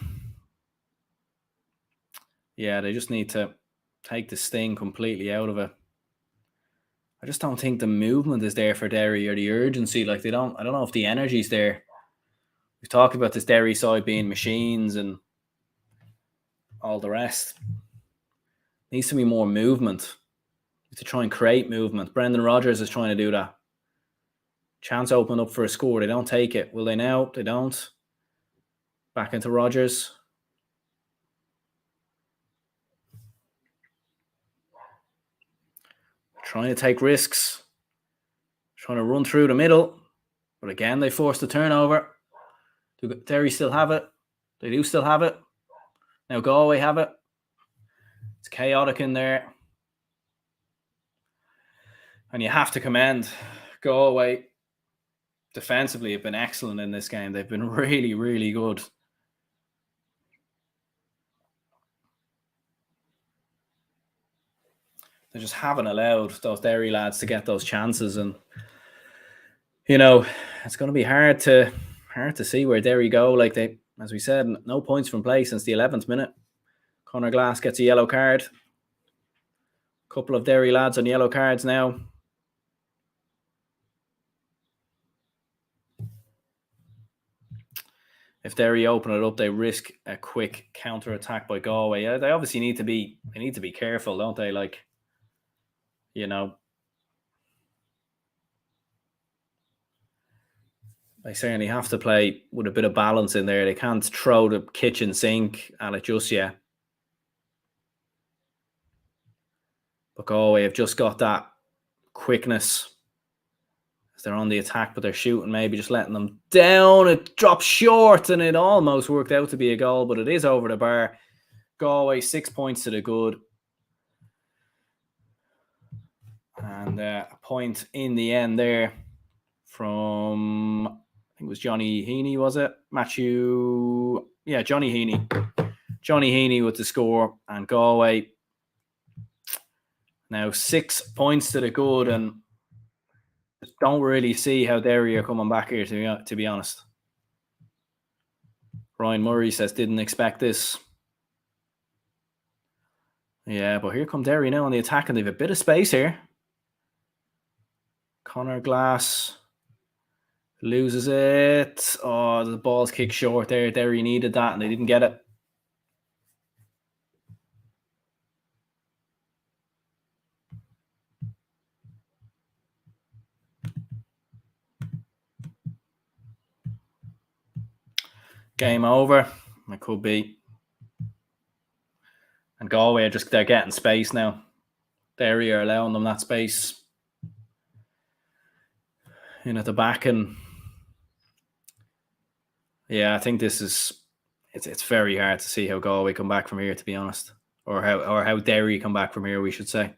Yeah, they just need to take the sting completely out of it. I just don't think the movement is there for Derry, or the urgency. Like I don't know if the energy's there. We've talked about this Derry side being machines and all the rest. Needs to be more movement. To try and create movement. Brendan Rodgers is trying to do that. Chance opened up for a score. They don't take it. Will they now? They don't. Back into Rodgers. trying to take risks, trying to run through the middle. But again, they forced the turnover. Do Derry still have it? They do still have it. Now Galway have it. It's chaotic in there. And you have to commend Galway. Defensively have been excellent in this game. They've been really, really good. They just haven't allowed those Derry lads to get those chances. And, you know, it's going to be hard to see where Derry go. Like they, as we said, no points from play since the 11th minute. Conor Glass gets a yellow card. A couple of Derry lads on yellow cards now. If Derry open it up, they risk a quick counter attack by Galway. Yeah, they obviously need to be careful, don't they? Like, you know, they certainly have to play with a bit of balance in there. They can't throw the kitchen sink at it just yet. But Galway have just got that quickness. They're on the attack, but they're shooting, maybe just letting them down. It drops short, and it almost worked out to be a goal, but it is over the bar. Galway, 6 points to the good. And a point in the end there from, I think it was Johnny Heaney, was it? Johnny Heaney. Johnny Heaney with the score, and Galway now 6 points to the good, and don't really see how Derry are coming back here, to be honest. Ryan Murray says, didn't expect this. Yeah, but here come Derry now on the attack, and they have a bit of space here. Conor Glass loses it. Oh, the ball's kicked short there. Derry needed that, and they didn't get it. Game over. It could be. And Galway they're getting space now. Derry are allowing them that space in at the back, and yeah, I think this is it's very hard to see how Galway come back from here, to be honest, or how Derry come back from here, we should say.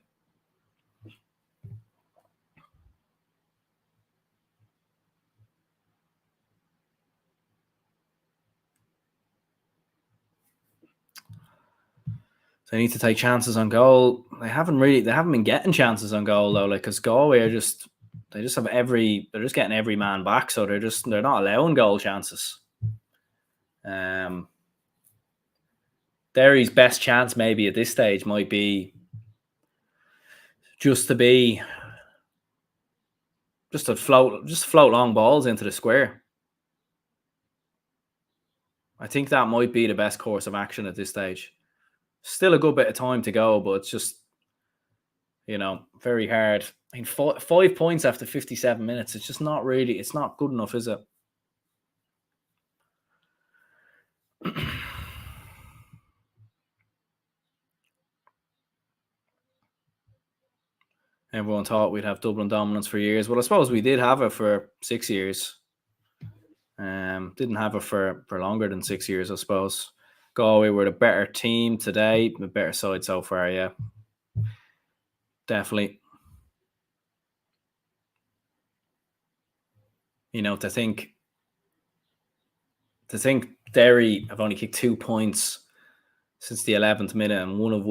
They need to take chances on goal. They haven't been getting chances on goal though, like, because Galway they're just getting every man back, so they're not allowing goal chances. Derry's best chance maybe at this stage might be just to float long balls into the square. I think that might be the best course of action at this stage. Still a good bit of time to go, but it's just, very hard. I mean, 5 points after 57 minutes. It's just not really, it's not good enough, is it? Everyone thought we'd have Dublin dominance for years. Well, I suppose we did have it for 6 years. Didn't have it for longer than 6 years, I suppose. Galway were the better team today, the better side so far, yeah. Definitely. To think Derry have only kicked 2 points since the 11th minute, and none of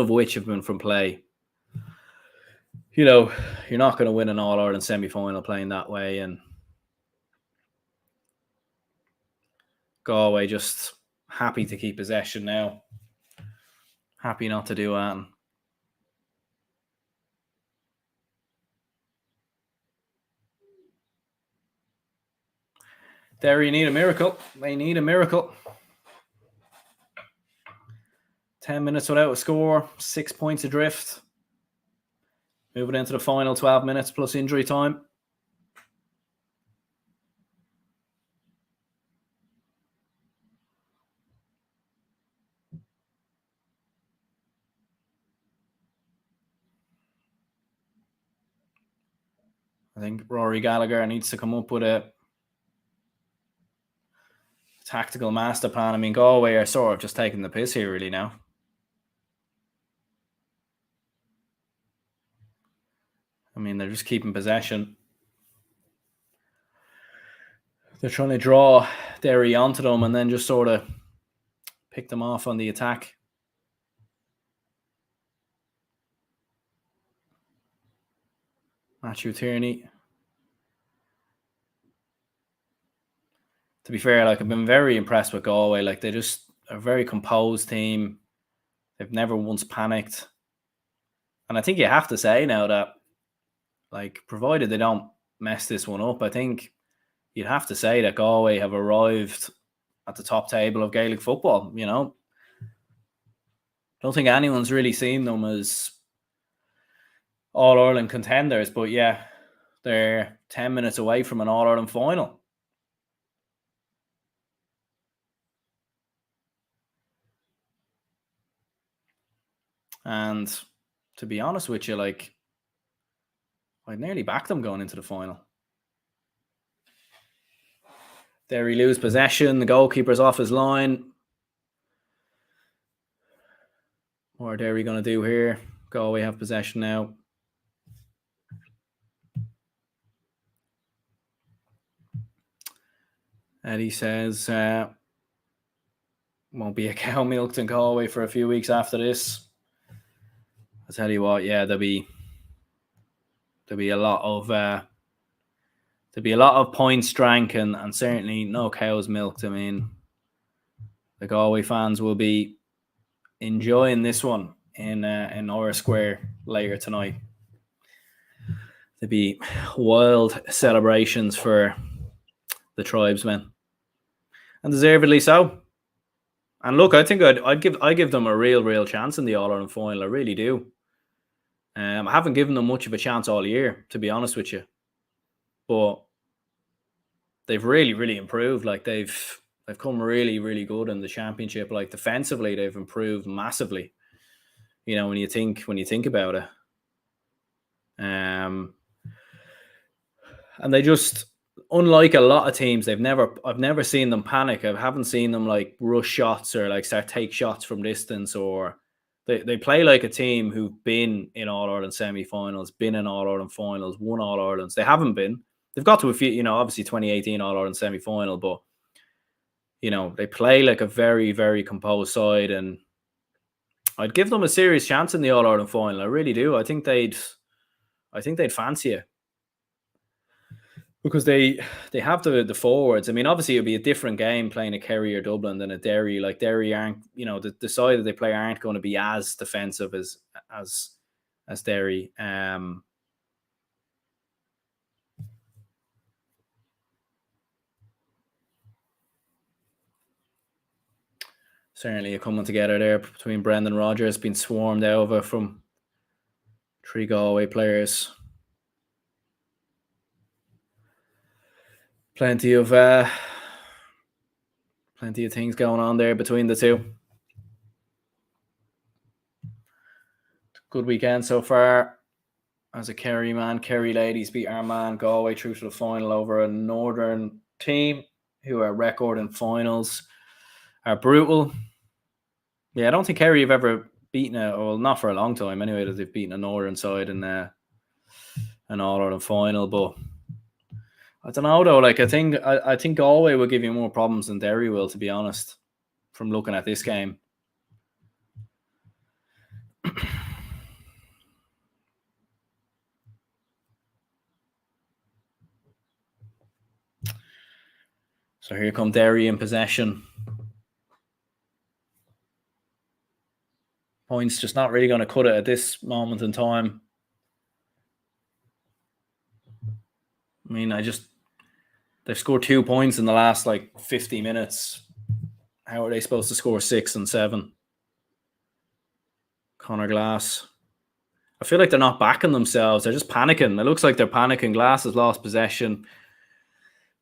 which have been from play. You're not going to win an All-Ireland semi-final playing that way, and Galway just happy to keep possession now. Happy not to do that. Derry need a miracle. They need a miracle. 10 minutes without a score, 6 points adrift. Moving into the final 12 minutes plus injury time. I think Rory Gallagher needs to come up with a tactical master plan. I mean, Galway are sort of just taking the piss here really now. I mean, they're just keeping possession. They're trying to draw Derry onto them and then just sort of pick them off on the attack. Matthew Tierney. To be fair, like, I've been very impressed with Galway. Like, they just are a very composed team. They've never once panicked. And I think you have to say now that, like, provided they don't mess this one up, I think you'd have to say that Galway have arrived at the top table of Gaelic football, you know. Don't think anyone's really seen them as All-Ireland contenders, but yeah, they're 10 minutes away from an All-Ireland final. And to be honest with you, like, I'd nearly back them going into the final. Derry lose possession. The goalkeeper's off his line. What are Derry going to do here? Galway have possession now. Eddie says won't be a cow milked in Galway for a few weeks after this. I tell you what, yeah, there'll be a lot of points drank and certainly no cows milked. I mean, the Galway fans will be enjoying this one in Ora Square later tonight. There'll be wild celebrations for the tribesmen, and deservedly so. And look, I think I'd give them a real chance in the All-Ireland final. I really do. I haven't given them much of a chance all year, to be honest with you. But they've really improved. Like, they've come really good in the championship. Like, defensively, they've improved massively. You know, when you think about it. And they just, unlike a lot of teams, I've never seen them panic. I haven't seen them like rush shots or like start take shots from distance, or they play like a team who've been in All-Ireland semi-finals, been in All-Ireland finals, won All-Irelands. They haven't been. They've got to a few, you know, obviously 2018 All-Ireland semi-final, but, you know, they play like a very composed side, and I'd give them a serious chance in the All-Ireland final. I really do. I think they'd fancy it. Because they have the forwards. I mean, obviously it'll be a different game playing a Kerry or Dublin than a Derry. Like, Derry aren't, you know, the side that they play aren't going to be as defensive as Derry. Certainly a coming together there between Brendan Rodgers, being swarmed over from 3 Galway players. Plenty of things going on there between the two. Good weekend so far. As a Kerry man, Kerry ladies beat Armagh, Galway through to the final over a northern team who are record in finals. Are brutal. Yeah, I don't think Kerry have ever beaten not for a long time anyway, that they've beaten a northern side in an All-Ireland final. But I don't know though. Like, I think Galway will give you more problems than Derry will, to be honest, from looking at this game. So here come Derry in possession. Points just not really going to cut it at this moment in time. I mean, they've scored 2 points in the last like 50 minutes. How are they supposed to score 6 and 7? Connor Glass. I feel like they're not backing themselves. They're just panicking. It looks like they're panicking. Glass has lost possession.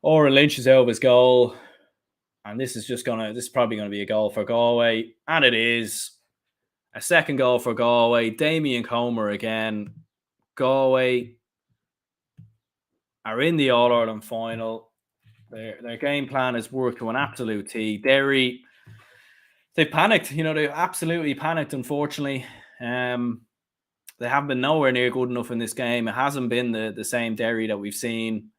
Oren Lynch is out of his goal. And this is probably going to be a goal for Galway. And it is. A second goal for Galway. Damien Comer again. Galway are in the All-Ireland final. Their game plan has worked to an absolute T. Derry, they've panicked. They've absolutely panicked, unfortunately. They haven't been nowhere near good enough in this game. It hasn't been the same Derry that we've seen.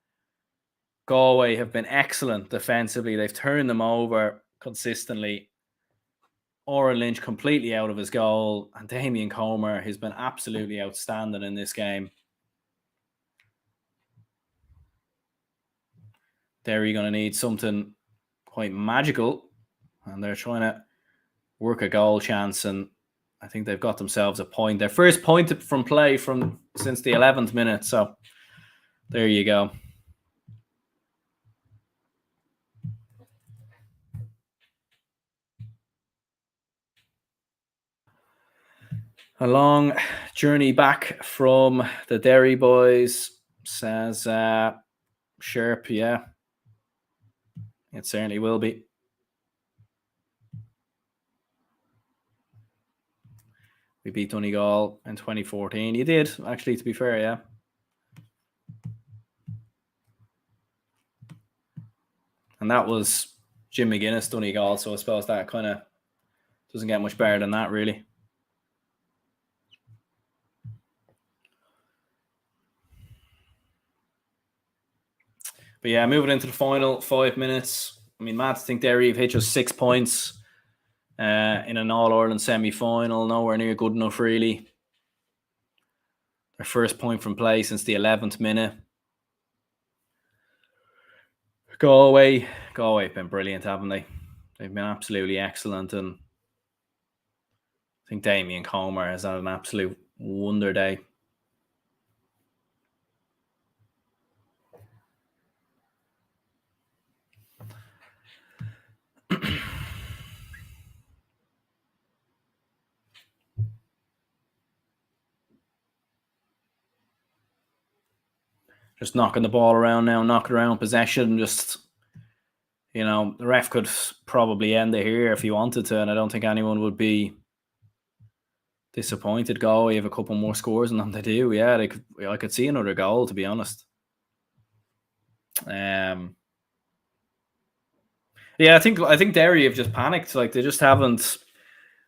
Galway have been excellent defensively. They've turned them over consistently. Oran Lynch completely out of his goal. And Damien Comer has been absolutely outstanding in this game. Derry going to need something quite magical. And they're trying to work a goal chance. And I think they've got themselves a point. Their first point from play since the 11th minute. So there you go. A long journey back from the Derry boys, says Sherp. Yeah, it certainly will be. We beat Donegal in 2014. You did, actually, to be fair, yeah. And that was Jim McGuinness, Donegal, so I suppose that kind of doesn't get much better than that, really. But yeah, moving into the final 5 minutes. I mean, mad to think Derry have hit just 6 points in an All-Ireland semi-final. Nowhere near good enough, really. Their first point from play since the 11th minute. Galway have been brilliant, haven't they? They've been absolutely excellent, and I think Damien Comer has had an absolute wonder day. Just knocking the ball around now, knocking around possession. Just, the ref could probably end it here if he wanted to, and I don't think anyone would be disappointed. Galway have a couple more scores than they do. Yeah, I could see another goal, to be honest. Yeah, I think Derry have just panicked. Like, they just haven't.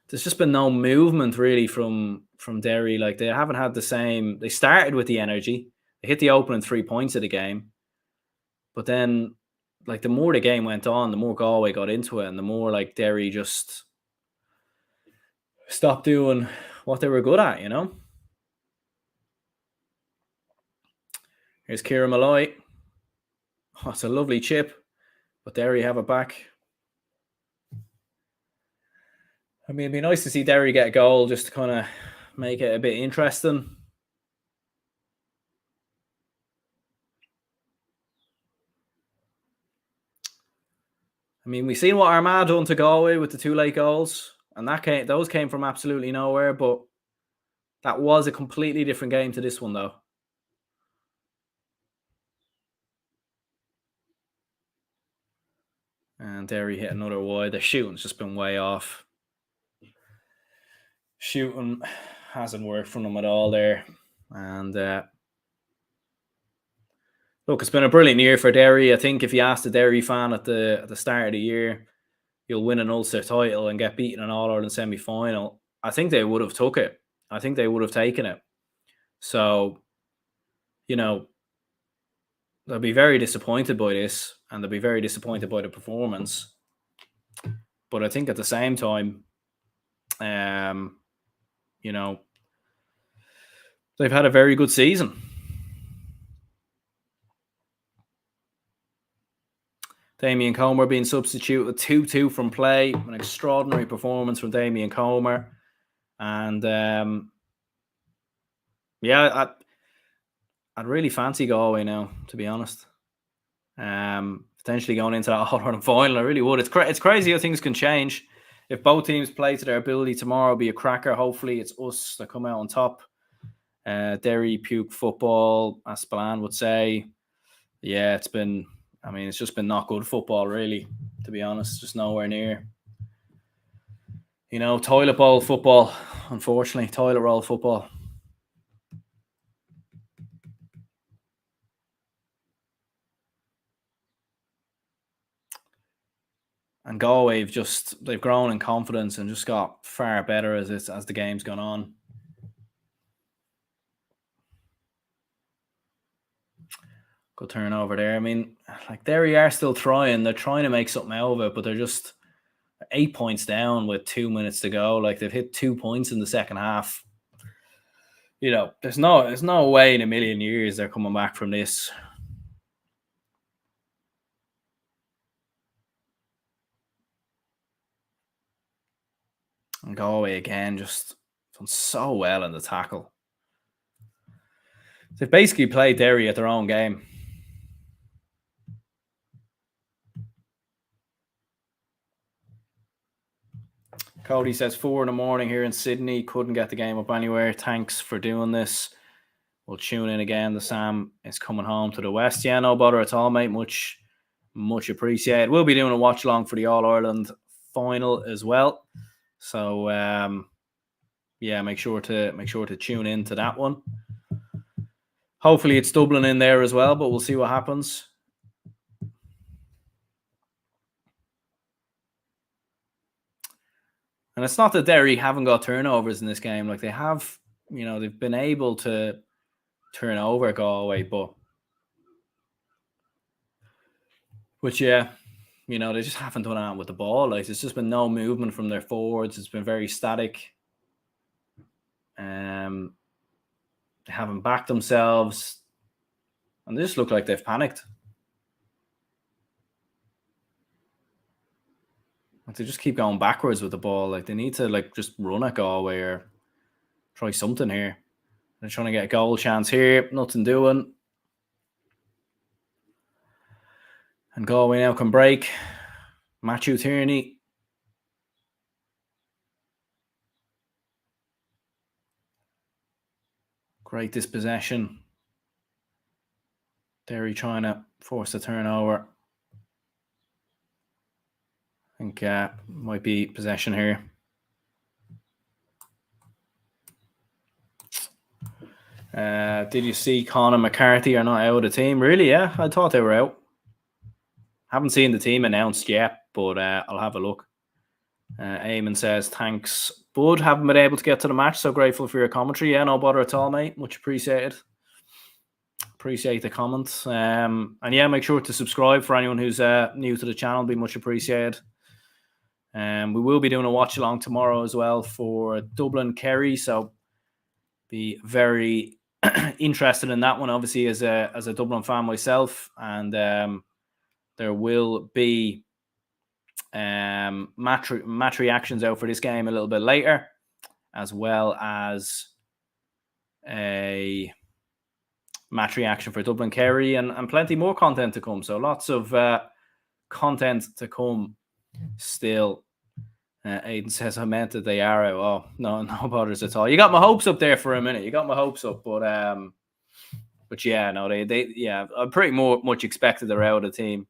There's just been no movement really from Derry. Like, they haven't had the same. They started with the energy. They hit the opening 3 points of the game, but then, like, the more the game went on, the more Galway got into it, and the more like Derry just stopped doing what they were good at. Here's Kieran Malloy. Oh, it's a lovely chip, but Derry have it back. I mean, it'd be nice to see Derry get a goal just to kind of make it a bit interesting. I mean, we've seen what Armagh done to Galway with the 2 late goals, and those came from absolutely nowhere, but that was a completely different game to this one, though. And Derry hit another wide. The shooting's just been way off. Shooting hasn't worked for them at all there. And look, it's been a brilliant year for Derry. I think if you asked a Derry fan at the start of the year, you'll win an Ulster title and get beaten in an All-Ireland semi-final, I think they would have took it. I think they would have taken it. So, they'll be very disappointed by this, and they'll be very disappointed by the performance. But I think at the same time, they've had a very good season. Damien Comer being substituted 2-2 from play. An extraordinary performance from Damien Comer. And I'd really fancy Galway now, to be honest. Potentially going into that All-Ireland final, I really would. It's crazy how things can change. If both teams play to their ability tomorrow, it'll be a cracker. Hopefully it's us that come out on top. Derry puke football, as Spillane would say. Yeah, it's just been not good football, really, to be honest. Just nowhere near. Toilet bowl football, unfortunately. Toilet roll football. And Galway they've grown in confidence and just got far better as the game's gone on. Good turnover there. I mean, like Derry are still trying. They're trying to make something out of it, but they're just 8 points down with 2 minutes to go. Like they've hit 2 points in the second half. There's no way in a million years they're coming back from this. And Galway again, just done so well in the tackle. They've basically played Derry at their own game. Cody says 4 a.m. here in Sydney. Couldn't get the game up anywhere. Thanks for doing this. We'll tune in again. The Sam is coming home to the West. Yeah, no bother at all, mate. Much appreciated. We'll be doing a watch along for the All-Ireland final as well. So make sure to tune in to that one. Hopefully it's Dublin in there as well, but we'll see what happens. And it's not that Derry haven't got turnovers in this game. Like they have, they've been able to turn over Galway, but yeah, they just haven't done that with the ball. Like there's just been no movement from their forwards. It's been very static. They haven't backed themselves, and they just look like they've panicked. Like they just keep going backwards with the ball. Like they need to just run at Galway or try something here. They're trying to get a goal chance here. Nothing doing. And Galway now can break. Matthew Tierney. Great dispossession. Derry trying to force a turnover. I think might be possession here. Did you see Conor McCarthy are not out of the team? Really? Yeah, I thought they were out. Haven't seen the team announced yet, but I'll have a look. Eamon says, thanks, Bud. Haven't been able to get to the match, so grateful for your commentary. Yeah, no bother at all, mate. Much appreciated. Appreciate the comments. And yeah, make sure to subscribe for anyone who's new to the channel. Be much appreciated. We will be doing a watch along tomorrow as well for Dublin Kerry, so be very interested in that one. Obviously, as a Dublin fan myself, and there will be match reactions out for this game a little bit later, as well as a match reaction for Dublin Kerry, and plenty more content to come. So lots of content to come still. Aiden says, I meant that they are out. Oh, no bothers at all. You got my hopes up there for a minute. But yeah, no, they I pretty much expected they're out of the team.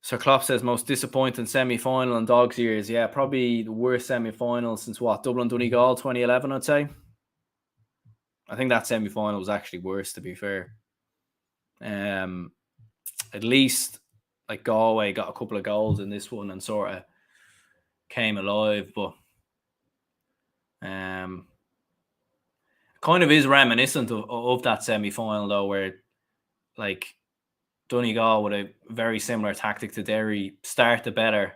Sir Klopp says most disappointing semi-final in Dogs years. Yeah, probably the worst semi-final since Dublin Donegal 2011, I'd say. I think that semi-final was actually worse, to be fair. At least like Galway got a couple of goals in this one and sort of came alive, but kind of is reminiscent of that semi-final though, where like Donegal with a very similar tactic to Derry start the better,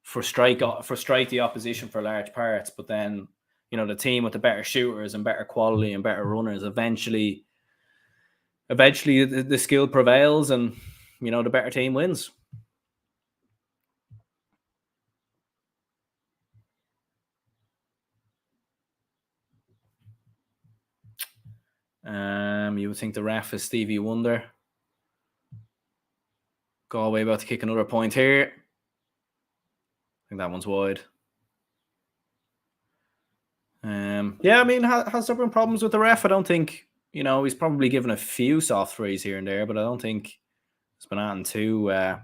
frustrate the opposition for large parts, but then the team with the better shooters and better quality and better runners eventually the skill prevails and the better team wins. You would think the ref is Stevie Wonder. Galway about to kick another point here. I think that one's wide. Yeah, I mean, has there been problems with the ref? I don't think, he's probably given a few soft threes here and there, but I don't think it's been anything too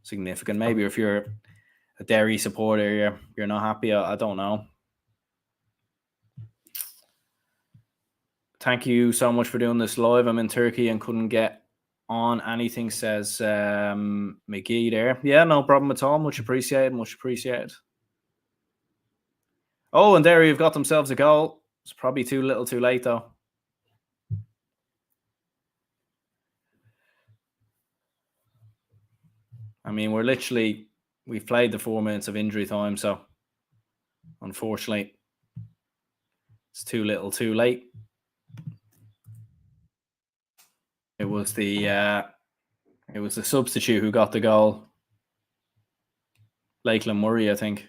significant. Maybe if you're a Derry supporter, you're not happy. I don't know. Thank you so much for doing this live. I'm in Turkey and couldn't get on anything, says McGee there. Yeah, no problem at all. Much appreciated. Much appreciated. Oh, and Derry have got themselves a goal. It's probably too little too late, though. I mean, we've played the 4 minutes of injury time, so unfortunately, it's too little too late. It was the substitute who got the goal. Lakeland Murray, I think.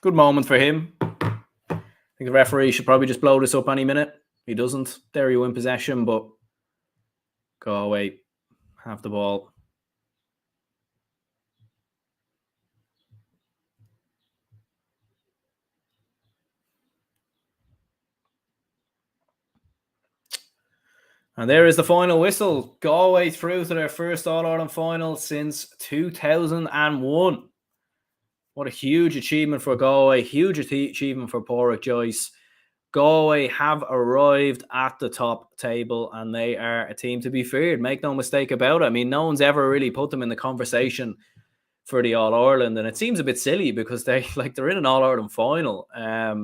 Good moment for him. I think the referee should probably just blow this up any minute. He doesn't. Derry win possession, but Galway have the ball. And there is the final whistle. Galway through to their first All-Ireland final since 2001. What a huge achievement for Galway. Huge achievement for Pádraig Joyce. Galway have arrived at the top table and they are a team to be feared. Make no mistake about it. I mean, no one's ever really put them in the conversation for the All-Ireland, and it seems a bit silly because they're in an All-Ireland final. But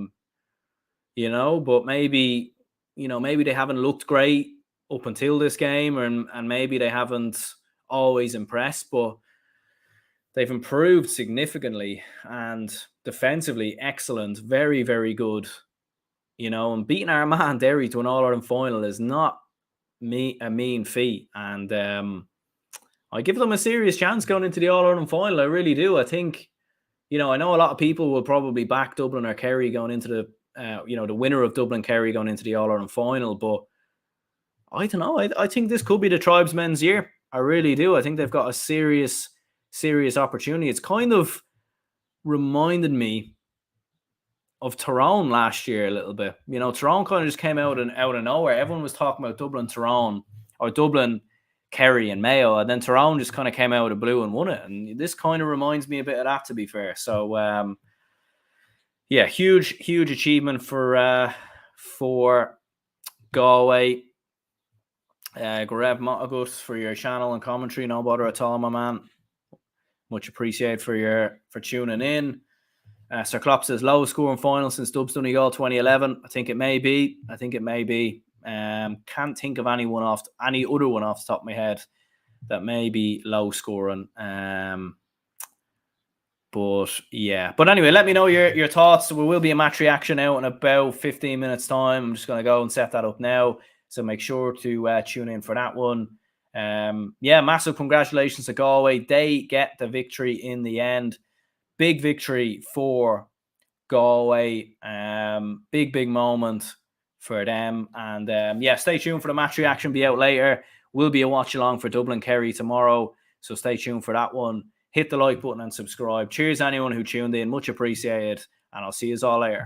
maybe they haven't looked great up until this game, and maybe they haven't always impressed, but they've improved significantly and defensively excellent, very, very good. And beating our man Derry to an All-Ireland final is not a mean feat. And I give them a serious chance going into the All-Ireland final. I really do. I think, I know a lot of people will probably back Dublin or Kerry going into the winner of Dublin-Kerry going into the All-Ireland final. But I don't know. I think this could be the tribesmen's year. I really do. I think they've got a serious opportunity. It's kind of reminded me of Tyrone last year a little bit. Tyrone kind of just came out of nowhere. Everyone was talking about Dublin-Tyrone or Dublin-Kerry and Mayo, and then Tyrone just kind of came out of the blue and won it. And this kind of reminds me a bit of that, to be fair. So, huge achievement for Galway. Garev Motagut for your channel and commentary. No bother at all, my man. Much appreciated for tuning in. Sir Klopp says lowest scoring final since Dubs Donegal 2011. I think it may be. Can't think of any other one off the top of my head that may be low scoring. But anyway, let me know your thoughts. There will be a match reaction out in about 15 minutes time. I'm just going to go and set that up now. So make sure to tune in for that one. Massive congratulations to Galway. They get the victory in the end. Big victory for Galway. Big moment for them. And stay tuned for the match reaction. Be out later. Will be a watch along for Dublin Kerry tomorrow. So stay tuned for that one. Hit the like button and subscribe. Cheers anyone who tuned in. Much appreciated. And I'll see you all later.